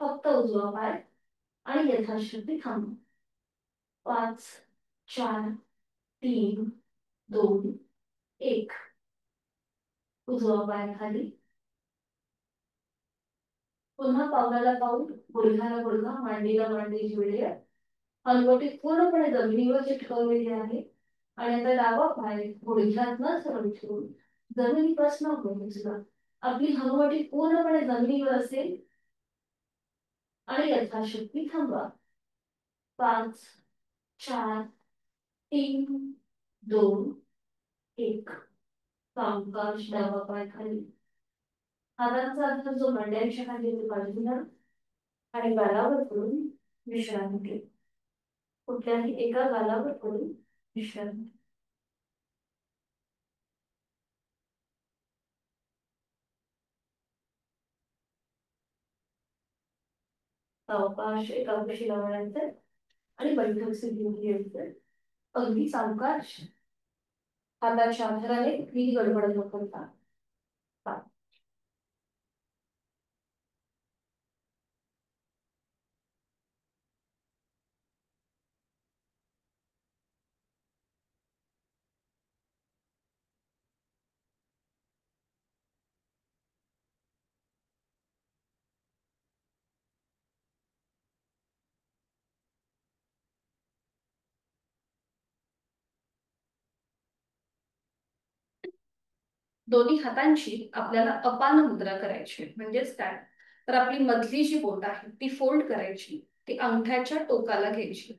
फक्त उजवा पाय आणि यथाशक्ती थांबा. 5, 4, 3, 2, 1. उजवा पाय खाली. पुन्हा पावलाला पाऊल, गुडघ्याला गुडघा, मांडीला मांडी जोडूया. हनुवटी पूर्णपणे जमिनीवर चिटकवलेली आहे. आणि आता डावा पाय गुडघ्यातनं सरळ ठेवून जमिनीपासून वर उचला. आपली हनुवटी पूर्णपणे जमिनीवर असेल आणि यथाशक्ती थांबवा. 5, 4, 3, 2, 1. सावकाश डावा पाय खाली. हातांचा आधार जो मांड्यांच्या खाली बाजूला आणि गालावर करून विश्रांती. कुठल्याही एका गालावर करून विश्रांती. सावकाश एकादशी लावायचे आणि बैठक सिद्धी घ्यायचे. अगदी सावकाश हाताच्या आधाराने ती गडबड न करता. दोन्ही हातांची आपल्याला अपान मुद्रा करायची म्हणजेच काय, तर आपली मधली जी बोट आहे ती फोल्ड करायची, ती अंगठ्याच्या टोकाला घ्यायची.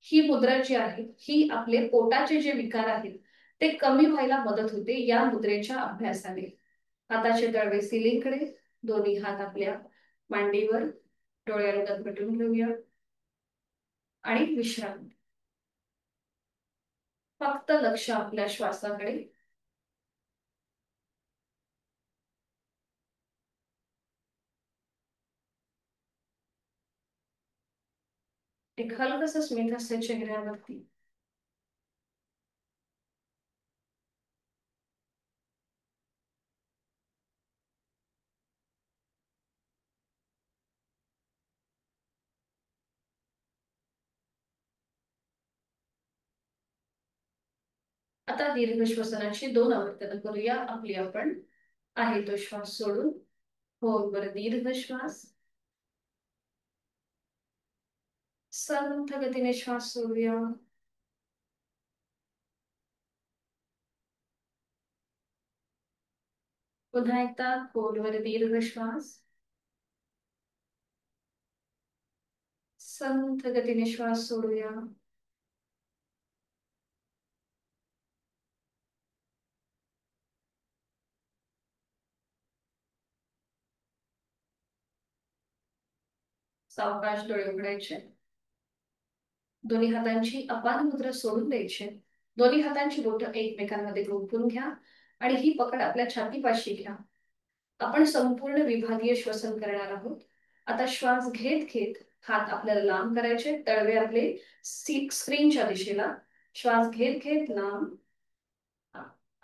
ही मुद्रा जी आहे ही आपले पोटाचे जे विकार आहेत ते कमी व्हायला मदत होते या मुद्रेच्या अभ्यासाने. हाताचे तळवे सिलिंगकडे, दोन्ही हात आपल्या मांडीवर, डोळ्याला गटगटून घेऊया आणि विश्रांती. फक्त लक्ष आपल्या श्वासाकडे. एक हलकस स्मित हास्य चेहऱ्यावरती. आता दीर्घ श्वसनाची 2 आवर्तनं करूया. आपली आपण आहे तो श्वास सोडून. हो बरं, दीर्घ श्वास. संथ गतीने श्वास सोडूया. पुन्हा एकदा खोलवर दीर्घ श्वास. संथ गतीने श्वास सोडूया. सावकाश डोळे उघडायचे. दोन्ही हातांची अपान मुद्रा सोडून द्यायची. दोन्ही हातांची बोटं एकमेकांमध्ये गुंफून घ्या आणि ही पकड आपल्या छातीपाशी घ्या. आपण संपूर्ण विभागीय श्वसन करणार आहोत. आता श्वास घेत घेत हात आपल्याला लांब करायचे, तळवे आपले स्क्रीनच्या दिशेला. श्वास घेत घेत लांब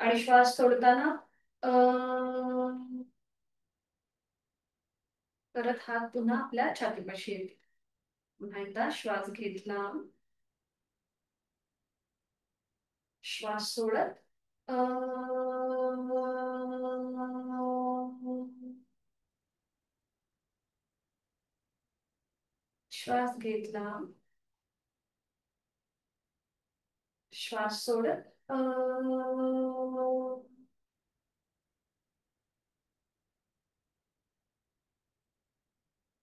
आणि श्वास सोडताना परत हात पुन्हा आपल्या छातीपाशी येतील. पुन्हा एकदा श्वास घेतला, श्वास सोडत श्वास घेतला, श्वास सोडत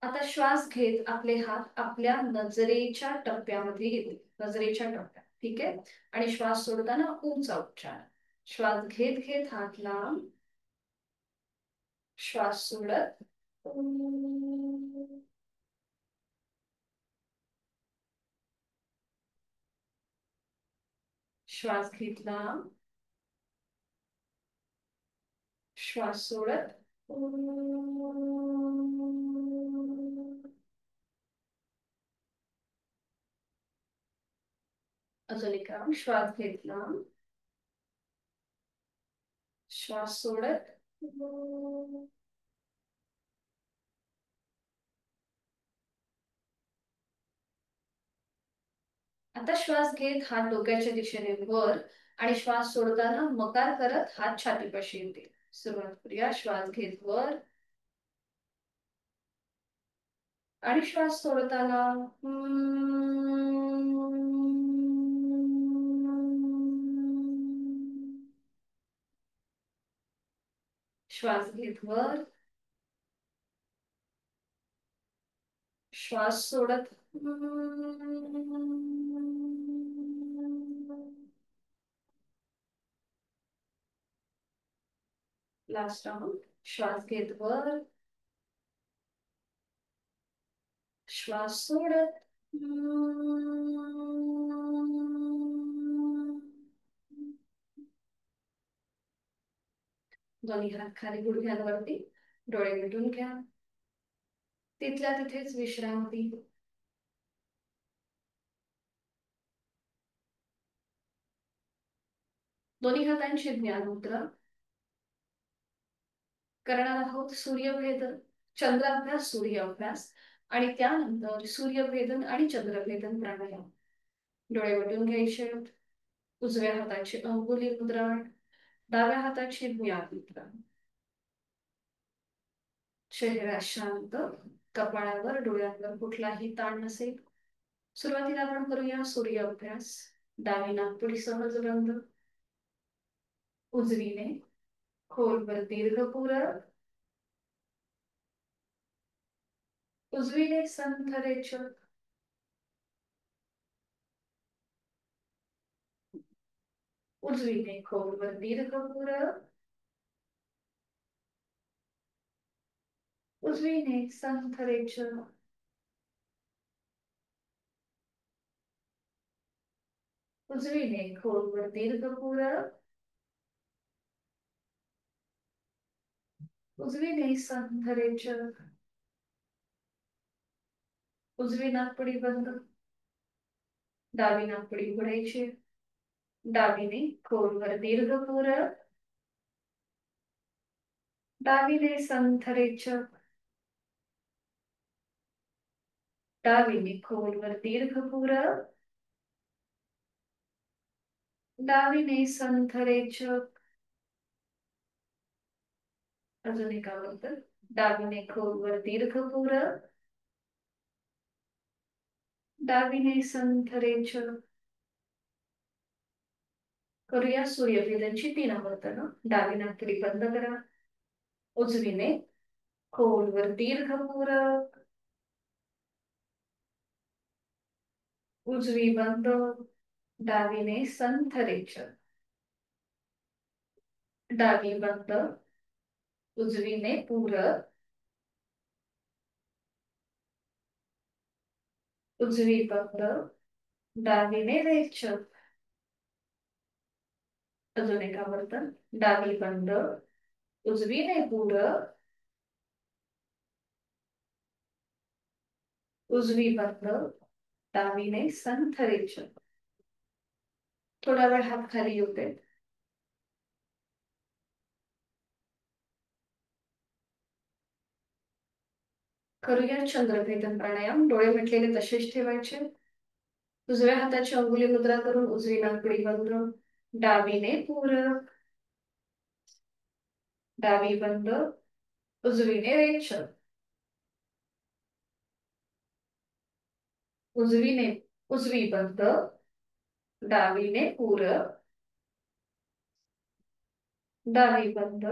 आता श्वास घेत आपले हात आपल्या नजरेच्या टप्प्यामध्ये येते, नजरेच्या टप्प्यात. ठीक आहे. आणि श्वास सोडताना उंचा उच्चार. श्वास घेत घेत हात लांब, श्वास सोडत श्वास घेतला, श्वास सोडत अजून एक राऊंड. श्वास घेतला, श्वास सोडत आता श्वास घेत हात डोक्याच्या दिशेने वर आणि श्वास सोडताना मकार करत हात छातीपाशी येते. सुरुवात करूया. श्वास घेत वर आणि श्वास सोडताना श्वास घेत वर, श्वास सोडत लास्ट राऊंड. श्वास घेत वर, श्वास सोडत दोन्ही हात खाली गुडघ्यांवरती, डोळे मिटून घ्या. तिथल्या तिथेच विश्रांती. दोन्ही हातांची ज्ञान मुद्रा. करणार आहोत सूर्यभेदन, चंद्राभ्यास, सूर्याभ्यास आणि त्यानंतर सूर्यभेदन आणि चंद्रभेदन प्राणायाम. डोळे मिटून घ्यायचे. उजव्या हाताची अंगुली मुद्रा, डाव्या हाताची ज्ञान मुद्रा. चेहरा शांत, कपाळावर डोळ्यांवर कुठलाही ताण नसेल. सुरुवातीला आपण करूया सूर्याभ्यास. डावी नाकपुडी सहज बंद, उजवीने खोलवर दीर्घ पुरत, उजवीने संथ रेचक, उजवीने खोलवर दीर्घ पुरत, उजवीने संथ रेचक, उजवीने खोलवर दीर्घ पुरत, उजवीने संथ रेचक. उजवी नाकपुडी बंद, डावी नाकपुडी उघडायची. डावीने खोलवर दीर्घ पुरत, डावीने संथ रेचक, डावीने खोलवर दीर्घ पुरत, डावीने संथ रेचक. अजून एका बद्दल. डावीने खोलवर दीर्घ पुरत, डावीने संथ रेचक. करूया सूर्यभेदनची 3 आवर्तन. डावी नाकपुडी बंद करा. उजवीने खोलवर दीर्घ पुरत, उजवी बंद, डावीने संथ रेचक, डावी बंद, उजवीने पुरत, उजवी बंद, डावीने रेचक. अजून एक आवर्तन. डावी बंद, उजवीने पुरत, उजवी बंद, डावीने संथ रेचक. थोडा वेळ हात खाली येऊ दे. करूया चंद्रभेदन प्राणायाम. डोळे मिटलेले तसेच ठेवायचे. उजव्या हाताची अंगुली मुद्रा करून उजवी नाकपुडी बंद, डावीने पूरक, डावी बंद, उजवीने रेचक, उजवीने उजवी बंद, डावीने पूरक, डावी बंद,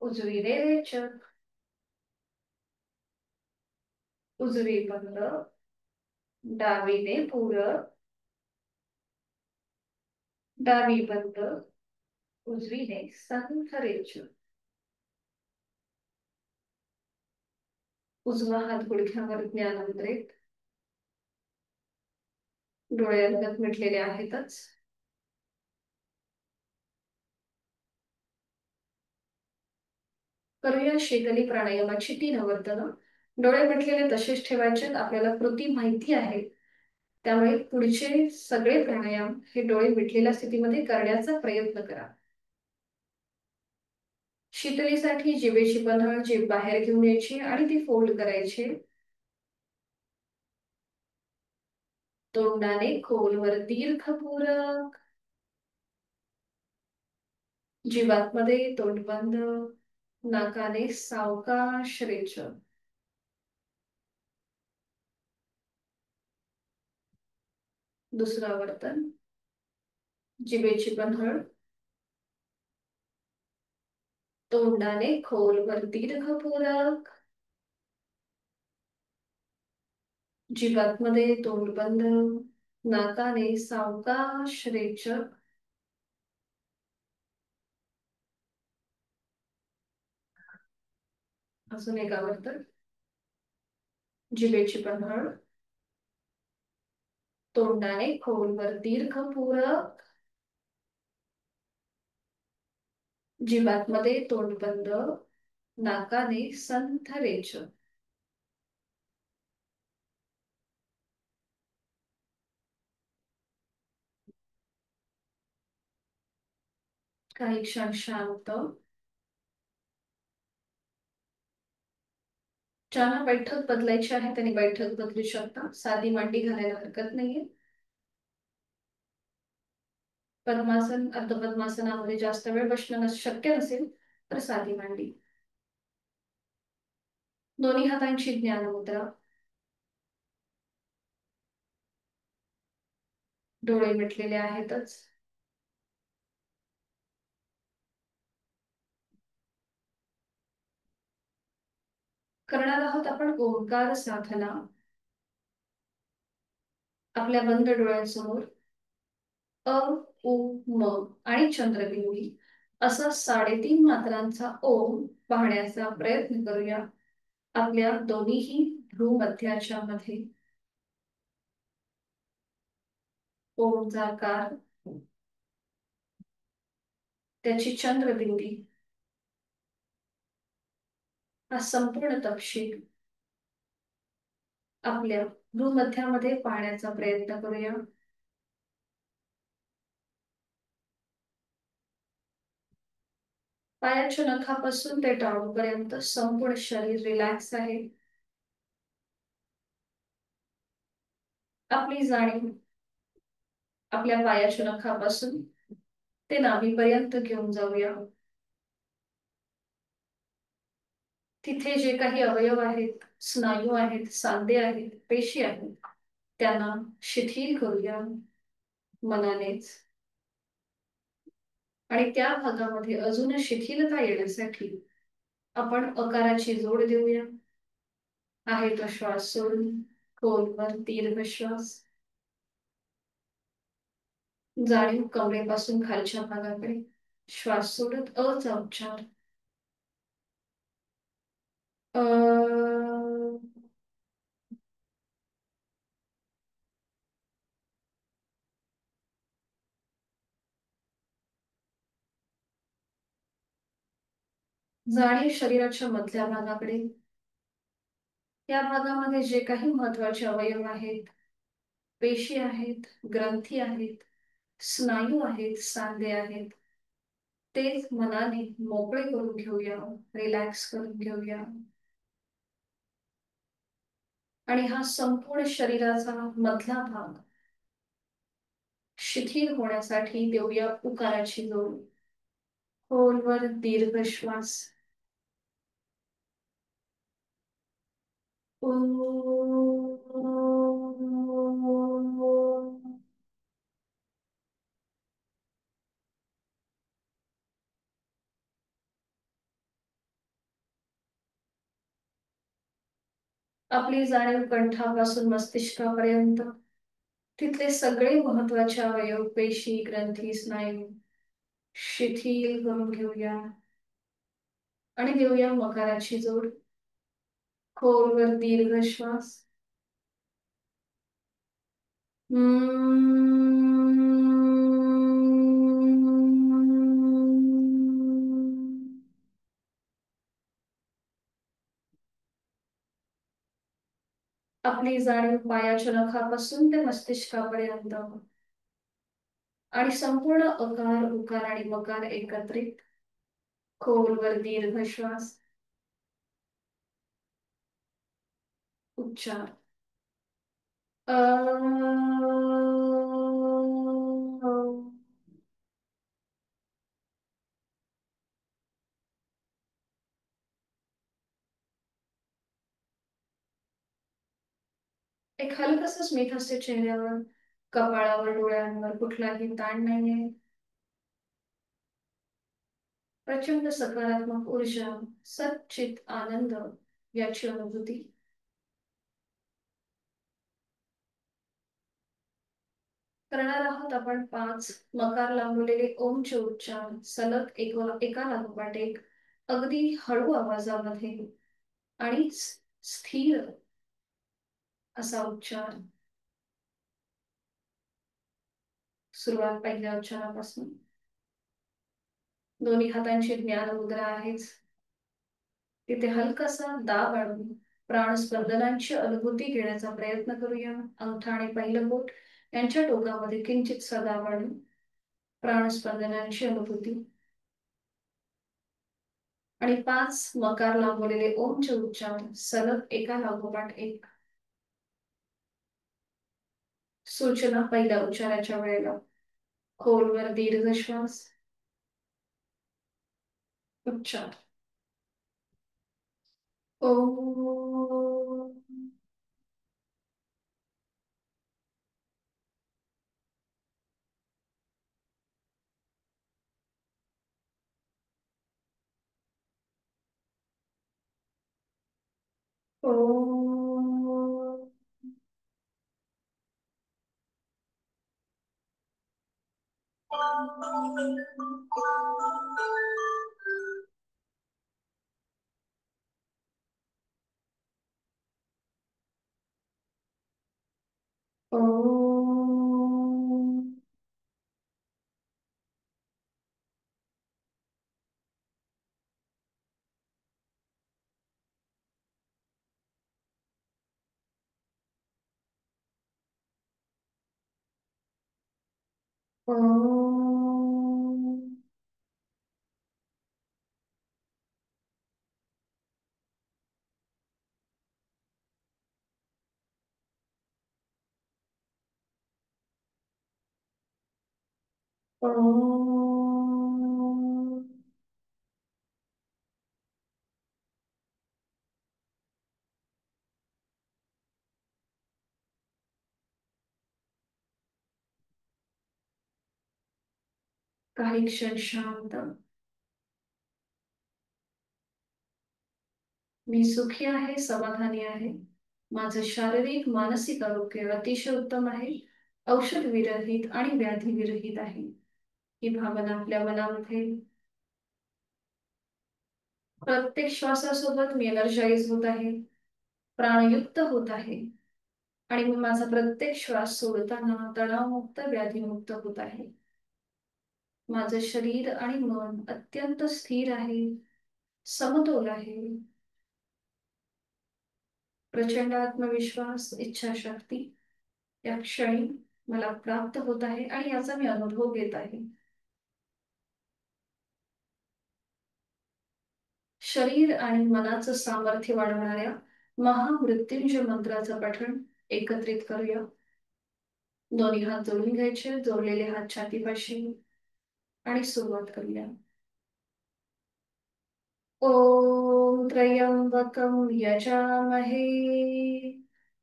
उजवीने रेचक. उजवी बंद, डावीने पूरक, डावी बंद, उजवीने संथरेच. उजवा हात गुडघ्यावर ज्ञानमुद्रेत, डोळे अलगद मिटलेले आहेतच. करूया शीतली प्राणायामाची 3 आवर्तनं. डोळे मिटलेले तसेच ठेवायचे. आपल्याला कृती माहिती आहे, त्यामुळे पुढचे सगळे प्राणायाम हे डोळे मिटलेल्या स्थितीमध्ये करण्याचा प्रयत्न करा. शीतलीसाठी जिभेची बंधळ जीभ बाहेर घेऊन यायची आणि ती फोल्ड करायची. तोंडाने खोलवर दीर्घपूरक, जीभ आतमध्ये, तोंड बंद, नाकाने सावकाश रेचक. दुसरं आवर्तन. जिभेची बंधळ, तोंडाने खोलवर दीर्घपूरक, जीभ आतमध्ये, तोंड बंद, नाकाने सावकाश रेचक. अजून एक आवर्तन. जिभेची बंधळ, तोंडाने खोलवर दीर्घपूरक, जीभ आतमध्ये, तोंड बंद, नाकाने संथ रेचक. काही क्षण शांत. ज्यांना बैठक बदलायची आहे त्यांनी बैठक बदलू शकता. साधी मांडी घालायला हरकत नाहीये. पद्मासन अर्धपद्मासनामध्ये जास्त वेळ बसणं शक्य नसेल तर साधी मांडी. दोन्ही हातांची ज्ञानमुद्रा, डोळे मिटलेले आहेतच. करणार आहोत आपण ओंकार साधना. आपल्या बंद डोळ्यांसमोर अ, उ, म आणि चंद्रबिंदी असा 3.5 मात्रांचा ओम पाहण्याचा प्रयत्न करूया आपल्या दोन्हीही भ्रूमध्याच्या मध्ये. ओमचा आकार, त्याची चंद्रबिंदी, हा संपूर्ण तपशील आपल्या भ्रूमध्यामध्ये पाहण्याचा प्रयत्न करूया. पायाच्या नखापासून ते टाळूपर्यंत संपूर्ण शरीर रिलॅक्स आहे. आपली जाणीव आपल्या पायाच्या नखापासून ते नाभीपर्यंत घेऊन जाऊया. तिथे जे काही अवयव आहेत, स्नायू आहेत, सांधे आहेत, पेशी आहेत, त्यांना शिथिल करूया मनानेच. आणि त्या भागामध्ये अजून शिथिलता येण्यासाठी आपण अकाराची जोड देऊया. आहे तो श्वास सोडून खोलवर दीर्घ श्वास. जाणीव कमरेपासून खालच्या भागाकडे. श्वास सोडत अचा उच्चार. अ. जाणीव शरीराच्या मधल्या भागाकडे. या भागामध्ये जे काही महत्वाचे अवयव आहेत, पेशी आहेत, ग्रंथी आहेत, स्नायू आहेत, सांधे आहेत, तेच मनाने मोकळे करून घेऊया, रिलॅक्स करून घेऊया. आणि हा संपूर्ण शरीराचा मधला भाग शिथिल होण्यासाठी देऊया उकाराची जोड. खोलवर दीर्घ श्वास. आपली जाणीव कंठापासून मस्तिष्कापर्यंत, तिथले सगळे महत्वाचे अवयव, पेशी, ग्रंथी, स्नायू शिथिल करून घेऊया आणि देऊया मकाराची जोड. खोलवर दीर्घ श्वास. आपली जाणीव पायाच्या नखापासून ते मस्तिष्कापर्यंत आणि संपूर्ण अकार, उकार आणि मकार एकत्रित. खोलवर दीर्घ श्वास. उच्चार. एक हलकस स्मित असते चेहऱ्यावर, कपाळावर, डोळ्यांवर कुठलाही ताण नाहीये. प्रचंड सकारात्मक ऊर्जा, सच्चित आनंद याची अनुभूती. करणार आहोत आपण 5 मकार लांबलेले ओमचे उच्चार सलग एका लागोपाठ एक, अगदी हळू आवाजामध्ये आणि स्थिर असा उच्चार. सुरुवात पहिल्या उच्चारापासून. दोन्ही हातांची ज्ञान मुद्रा आहेच. तिथे हलकासा दाब आणून प्राणस्पंदनांची अनुभूती घेण्याचा प्रयत्न करूया. अंगठा आणि पहिलं बोट यांच्या टोकामध्ये किंचित दाब आणून प्राणस्पंदनांची अनुभूती आणि 5 मकार लांबवलेले ओमचे उच्चार सलग एका लागोपाठ एक. सूचना पहिल्या उच्चाराच्या वेळेला. खोलवर दीर्घ श्वास. उच्चार. ओ. ओ. ओ. ओ. ओ. काही क्षण शांत. मी सुखी आहे, समाधानी आहे. माझं शारीरिक मानसिक आरोग्य अतिशय उत्तम आहे. औषध विरहित आणि व्याधी विरहित आहे. ही भावना आपल्या मनामध्ये प्रत्येक श्वासासोबत मी एनर्जाइज होत आहे, प्राणयुक्त होत आहे आणि मी माझा प्रत्येक श्वास सोडताना तणावमुक्त, व्याधीमुक्त होत आहे. माझं शरीर आणि मन अत्यंत स्थिर आहे, समतोल आहे. प्रचंड आत्मविश्वास, इच्छाशक्ती या क्षणी मला प्राप्त होत आहे आणि याचा मी अनुभव घेत आहे. शरीर आणि मनाचं सामर्थ्य वाढवणाऱ्या महामृत्युंजय मंत्राचं पठण एकत्रित करूया. दोन्ही हात जोडून घ्यायचे, जोडलेले हात छातीपाशी आणि सुरुवात करूया. ओम त्र्यंबकं यजामहे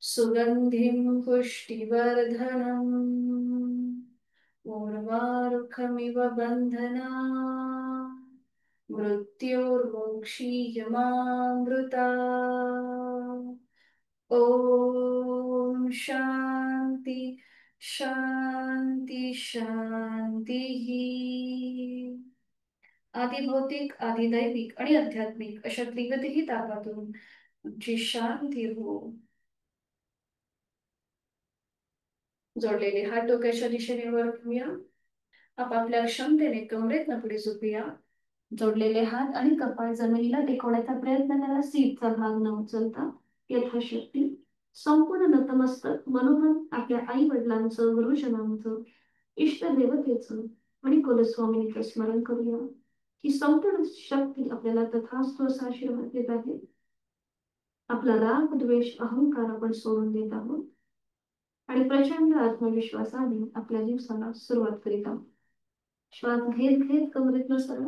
सुगंधिं पुष्टिवर्धनम् उर्वारुकमिव बन्धना मृत्योर्मोक्षीयमामृता. शांती शांती ही आधिभौतिक आधिदैविक आणि आध्यात्मिक अशा त्रिगतीही तापातून जी शांती हो. जोडलेले हात डोक्याच्या दिशेने वर घेऊया. आपापल्या क्षमतेने कमरेत पुढे झोपूया. जोडलेले हात आणि कपाळ जमिनीला टेकवण्याचा प्रयत्न करा. सीटचा भाग न उचलता यथाशक्ती संपूर्ण नतमस्तक मनोमन आपल्या आई वडिलांचं, गुरुजनांचं, इष्टदेवतेचं आणि कुलस्वामिनीचं स्मरण करूया. ही संपूर्ण शक्ती आपल्याला तथास्तु असा आशीर्वाद देत आहे. आपला राग द्वेष अहंकार आपण सोडून देत आहोत आणि प्रचंड आत्मविश्वासाने आपल्या दिवसाला सुरुवात करीत आहोत. श्वास घेत घेत कमरेतनं सरळ.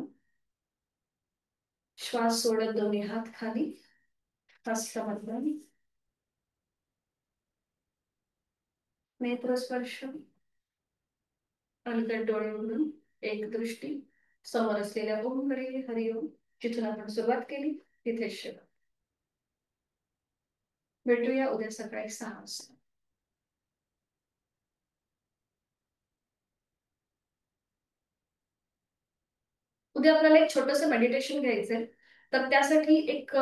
श्वास सोडत दोन्ही हात खाली. हस्तमधलं नेत्रस्पर्श. अलगद डोळे उघडून एक दृष्टी समोर असलेल्या ओमकडे हरिओम. जिथून आपण सुरुवात केली तिथे शिव. भेटूया उद्या सकाळी 6 वाजता. उद्या आपल्याला एक छोटस मेडिटेशन घ्यायचंय. तर त्यासाठी एक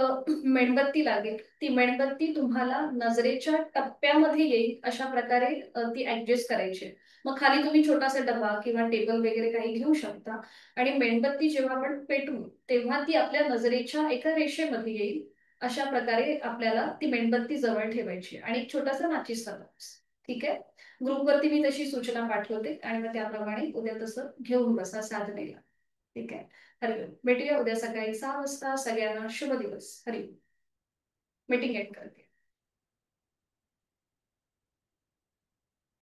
मेणबत्ती लागेल. ती मेणबत्ती तुम्हाला नजरेच्या टप्प्यामध्ये येईल अशा प्रकारे ती ऍडजस्ट करायची. मग खाली तुम्ही छोटासा डबा किंवा टेबल वगैरे काही घेऊ शकता. आणि मेणबत्ती जेव्हा आपण पेटवू तेव्हा ती आपल्या नजरेच्या एका रेषेमध्ये येईल. अशा प्रकारे आपल्याला ती मेणबत्ती जवळ ठेवायची आणि एक छोटासा माचीसचा बॉक्स. ठीक आहे. ग्रुपवरती मी तशी सूचना पाठवते आणि मग त्याप्रमाणे उद्या तसं घेऊन बसा साधनेला. ठीक आहे. हरिओम. भेटूया उद्या सकाळी 6 वाजता. सगळ्यांना शुभ दिवस. हरिओम. मीटिंग एंड करते.